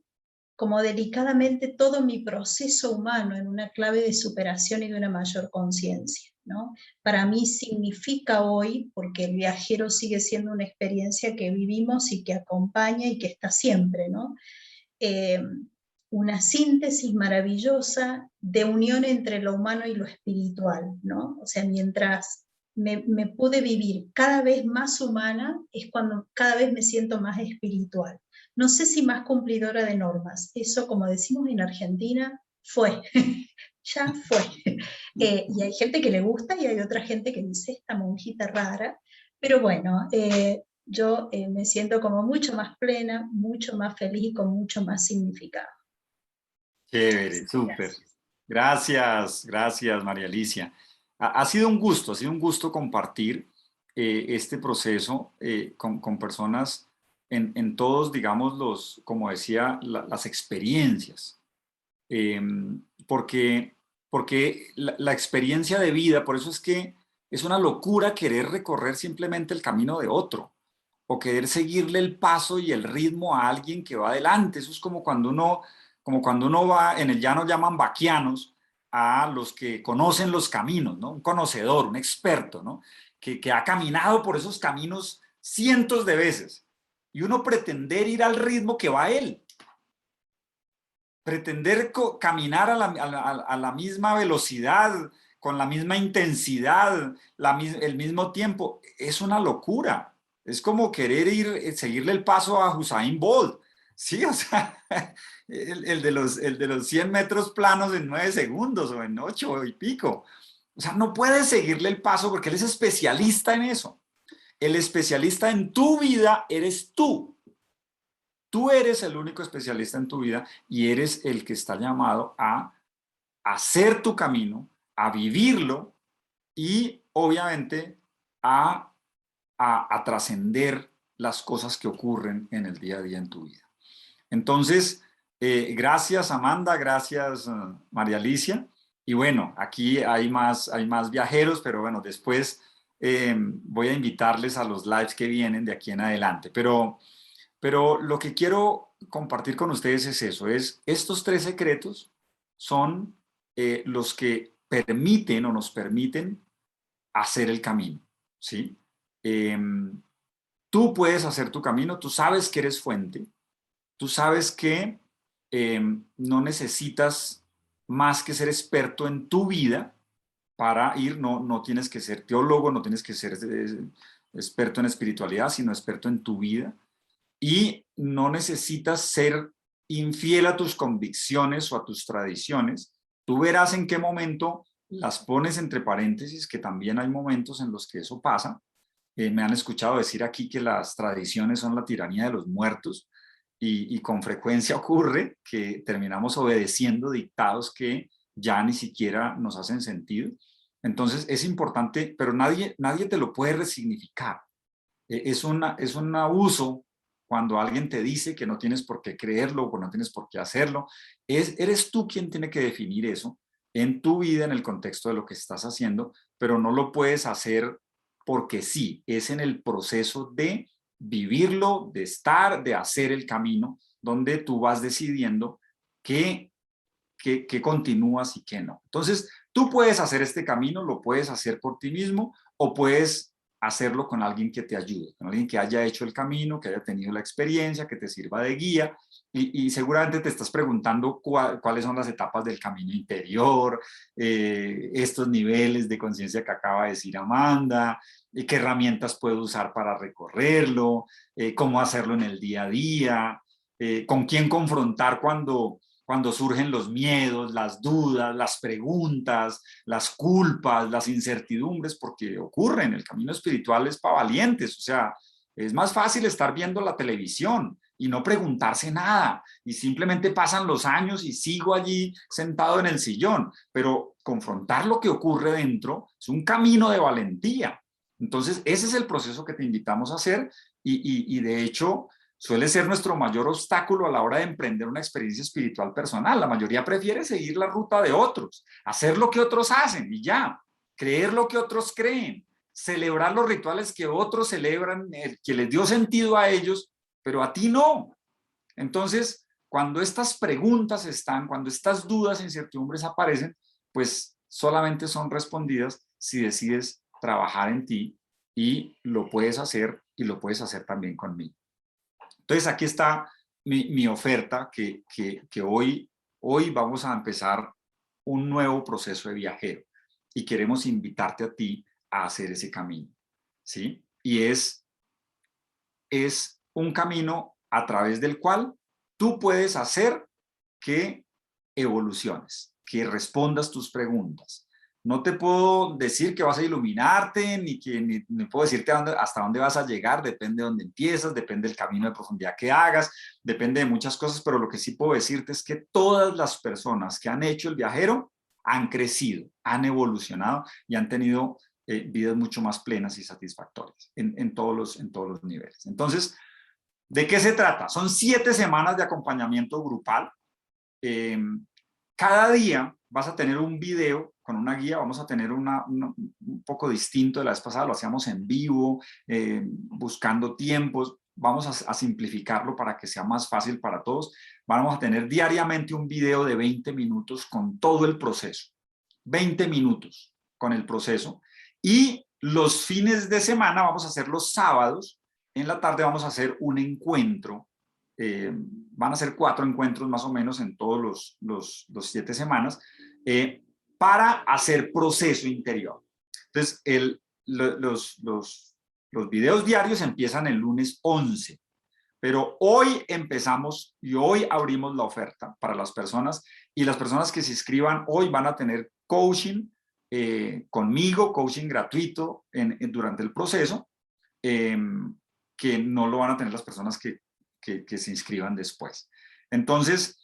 como delicadamente todo mi proceso humano en una clave de superación y de una mayor conciencia, ¿no? Para mí significa hoy, porque el viajero sigue siendo una experiencia que vivimos y que acompaña y que está siempre, ¿no? Una síntesis maravillosa de unión entre lo humano y lo espiritual, ¿no? O sea, mientras me pude vivir cada vez más humana, es cuando cada vez me siento más espiritual. No sé si más cumplidora de normas. Eso, como decimos en Argentina, fue. Ya fue. Y hay gente que le gusta y hay otra gente que dice, esta monjita rara. Pero bueno, yo me siento como mucho más plena, mucho más feliz y con mucho más significado. Chévere, súper. Gracias, gracias, María Alicia. Ha sido un gusto compartir este proceso con personas en todos, digamos, como decía, las experiencias. Eh, porque la experiencia de vida, por eso es que es una locura querer recorrer simplemente el camino de otro o querer seguirle el paso y el ritmo a alguien que va adelante. Eso es como cuando uno va, en el llano llaman vaquianos a los que conocen los caminos, ¿no? Un conocedor, un experto, ¿no? Que ha caminado por esos caminos cientos de veces. Y uno pretender ir al ritmo que va él. Pretender caminar a la misma velocidad, con la misma intensidad, el mismo tiempo, es una locura. Es como querer seguirle el paso a Usain Bolt. Sí, o sea, el de los 100 metros planos en 9 segundos o en 8 y pico. O sea, no puedes seguirle el paso porque él es especialista en eso. El especialista en tu vida eres tú. Tú eres el único especialista en tu vida y eres el que está llamado a hacer tu camino, a vivirlo y obviamente a trascender las cosas que ocurren en el día a día en tu vida. Entonces, gracias Amanda, gracias María Alicia. Y bueno, aquí hay más viajeros, pero bueno, después voy a invitarles a los lives que vienen de aquí en adelante. Pero lo que quiero compartir con ustedes es eso, estos 3 secretos son los que permiten o nos permiten hacer el camino, ¿sí? Tú puedes hacer tu camino, tú sabes que eres fuente, tú sabes que no necesitas más que ser experto en tu vida para ir, no tienes que ser teólogo, no tienes que ser experto en espiritualidad, sino experto en tu vida. Y no necesitas ser infiel a tus convicciones o a tus tradiciones. Tú verás en qué momento las pones entre paréntesis, que también hay momentos en los que eso pasa. Me han escuchado decir aquí que las tradiciones son la tiranía de los muertos y con frecuencia ocurre que terminamos obedeciendo dictados que ya ni siquiera nos hacen sentido. Entonces es importante, pero nadie te lo puede resignificar. Es un abuso cuando alguien te dice que no tienes por qué creerlo o que no tienes por qué hacerlo. Eres tú quien tiene que definir eso en tu vida, en el contexto de lo que estás haciendo, pero no lo puedes hacer porque sí, es en el proceso de vivirlo, de estar, de hacer el camino, donde tú vas decidiendo qué continúas y qué no. Entonces, tú puedes hacer este camino, lo puedes hacer por ti mismo o puedes hacerlo con alguien que te ayude, con alguien que haya hecho el camino, que haya tenido la experiencia, que te sirva de guía y seguramente te estás preguntando cuáles son las etapas del camino interior, estos niveles de conciencia que acaba de decir Amanda, qué herramientas puedo usar para recorrerlo, cómo hacerlo en el día a día, con quién confrontar cuando surgen los miedos, las dudas, las preguntas, las culpas, las incertidumbres, porque ocurren. El camino espiritual es para valientes, o sea, es más fácil estar viendo la televisión y no preguntarse nada, y simplemente pasan los años y sigo allí sentado en el sillón, pero confrontar lo que ocurre dentro es un camino de valentía. Entonces, ese es el proceso que te invitamos a hacer y de hecho, suele ser nuestro mayor obstáculo a la hora de emprender una experiencia espiritual personal. La mayoría prefiere seguir la ruta de otros, hacer lo que otros hacen y ya, creer lo que otros creen, celebrar los rituales que otros celebran, el que les dio sentido a ellos, pero a ti no. Entonces, cuando estas preguntas están, cuando estas dudas e incertidumbres aparecen, pues solamente son respondidas si decides trabajar en ti, y lo puedes hacer, y lo puedes hacer también conmigo. Entonces, aquí está mi oferta, que hoy vamos a empezar un nuevo proceso de viajero, y queremos invitarte a ti a hacer ese camino, ¿sí? Y es un camino a través del cual tú puedes hacer que evoluciones, que respondas tus preguntas. No te puedo decir que vas a iluminarte, ni puedo decirte hasta dónde vas a llegar, depende de dónde empiezas, depende del camino de profundidad que hagas, depende de muchas cosas, pero lo que sí puedo decirte es que todas las personas que han hecho el viajero han crecido, han evolucionado y han tenido vidas mucho más plenas y satisfactorias en todos los niveles. Entonces, ¿de qué se trata? Son 7 semanas de acompañamiento grupal. Cada día vas a tener un video con una guía. Vamos a tener un poco distinto de la vez pasada, lo hacíamos en vivo, buscando tiempos. Vamos a simplificarlo para que sea más fácil para todos. Vamos a tener diariamente un video de 20 minutos con todo el proceso. 20 minutos con el proceso. Y los fines de semana vamos a hacer los sábados. En la tarde vamos a hacer un encuentro. Van a ser 4 encuentros más o menos en todos los 7 semanas para hacer proceso interior. Entonces, los videos diarios empiezan el lunes 11, pero hoy empezamos y hoy abrimos la oferta para las personas, y las personas que se inscriban hoy van a tener coaching conmigo, coaching gratuito durante el proceso, que no lo van a tener las personas que se inscriban después. Entonces,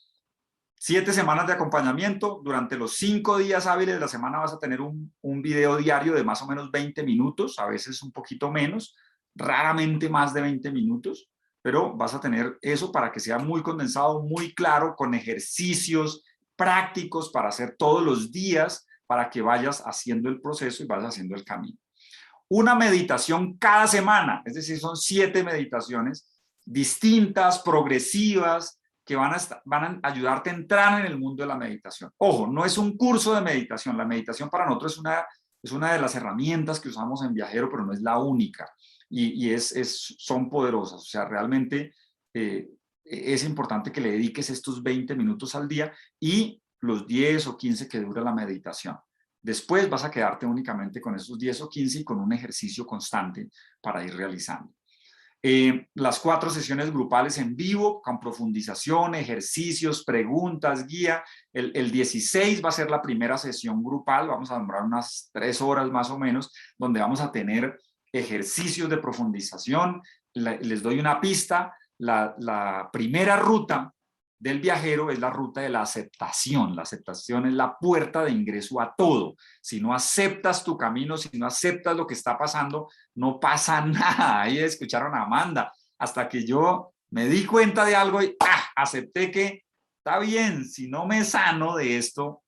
7 semanas de acompañamiento. Durante los 5 días hábiles de la semana vas a tener un video diario de más o menos 20 minutos, a veces un poquito menos, raramente más de 20 minutos, pero vas a tener eso para que sea muy condensado, muy claro, con ejercicios prácticos para hacer todos los días, para que vayas haciendo el proceso y vayas haciendo el camino. Una meditación cada semana, es decir, son 7 meditaciones distintas, progresivas, que van a ayudarte a entrar en el mundo de la meditación. Ojo, no es un curso de meditación. La meditación para nosotros es una de las herramientas que usamos en Viajero, pero no es la única. Y son poderosas. O sea, realmente es importante que le dediques estos 20 minutos al día y los 10 o 15 que dura la meditación. Después vas a quedarte únicamente con esos 10 o 15 y con un ejercicio constante para ir realizando. Las 4 sesiones grupales en vivo, con profundización, ejercicios, preguntas, guía. El 16 va a ser la primera sesión grupal. Vamos a demorar unas 3 horas más o menos, donde vamos a tener ejercicios de profundización. Les doy una pista. La primera ruta del viajero es la ruta de la aceptación. La aceptación es la puerta de ingreso a todo. Si no aceptas tu camino, si no aceptas lo que está pasando, no pasa nada. Ahí escucharon a Amanda. Hasta que yo me di cuenta de algo y acepté que está bien, si no me sano de esto,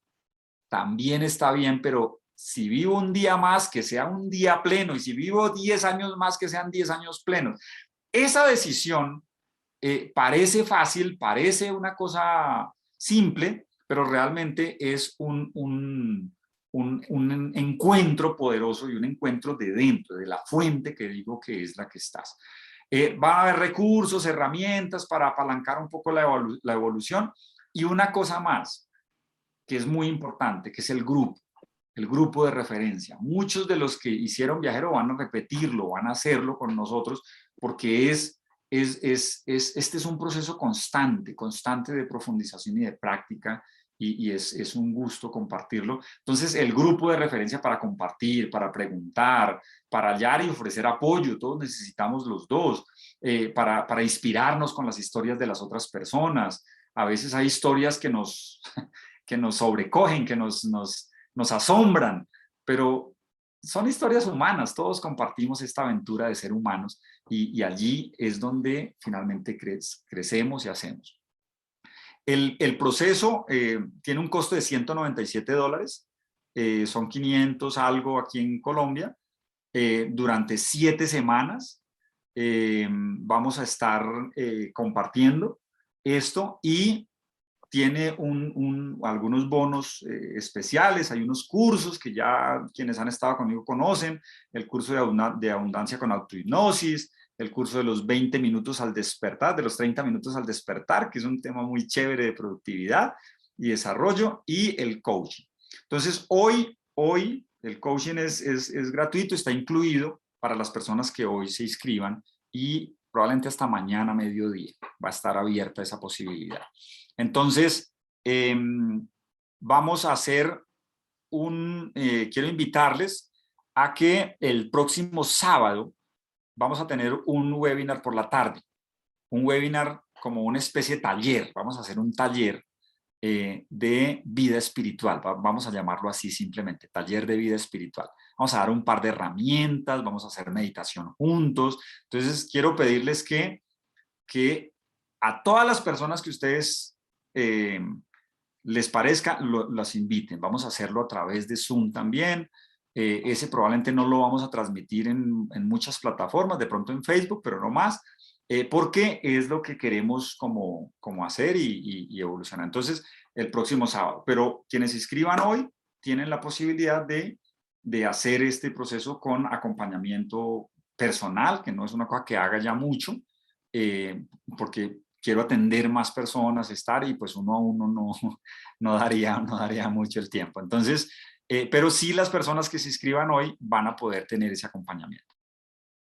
también está bien, pero si vivo un día más, que sea un día pleno, y si vivo 10 años más, que sean 10 años plenos. Esa decisión parece fácil, parece una cosa simple, pero realmente es un encuentro poderoso y un encuentro de dentro, de la fuente que digo que es la que estás. Van a haber recursos, herramientas para apalancar un poco la evolución, y una cosa más que es muy importante, que es el grupo de referencia. Muchos de los que hicieron Viajero van a repetirlo, van a hacerlo con nosotros, porque este es un proceso constante de profundización y de práctica, y es un gusto compartirlo. Entonces, el grupo de referencia para compartir, para preguntar, para hallar y ofrecer apoyo, todos necesitamos los dos, para inspirarnos con las historias de las otras personas. A veces hay historias que nos sobrecogen, que nos asombran, pero son historias humanas. Todos compartimos esta aventura de ser humanos, y allí es donde finalmente crecemos y hacemos. El proceso tiene un costo de $197, son 500 algo aquí en Colombia, durante 7 semanas. Vamos a estar compartiendo esto y tiene algunos bonos especiales. Hay unos cursos que ya quienes han estado conmigo conocen, el curso de abundancia con autohipnosis, el curso de los 20 minutos al despertar, de los 30 minutos al despertar, que es un tema muy chévere de productividad y desarrollo, y el coaching. Entonces, hoy el coaching es gratuito, está incluido para las personas que hoy se inscriban y probablemente hasta mañana mediodía va a estar abierta esa posibilidad. Entonces, vamos a hacer quiero invitarles a que el próximo sábado vamos a tener un webinar por la tarde, un webinar como una especie de taller. Vamos a hacer un taller de vida espiritual, vamos a llamarlo así simplemente, taller de vida espiritual. Vamos a dar un par de herramientas, vamos a hacer meditación juntos. Entonces, quiero pedirles que a todas las personas que ustedes les parezca, las inviten. Vamos a hacerlo a través de Zoom también. Ese probablemente no lo vamos a transmitir en muchas plataformas, de pronto en Facebook, pero no más, porque es lo que queremos como hacer y evolucionar. Entonces, el próximo sábado. Pero quienes se inscriban hoy tienen la posibilidad de hacer este proceso con acompañamiento personal, que no es una cosa que haga ya mucho, porque quiero atender más personas, estar, y pues uno a uno no daría mucho el tiempo. Entonces, pero sí las personas que se inscriban hoy van a poder tener ese acompañamiento.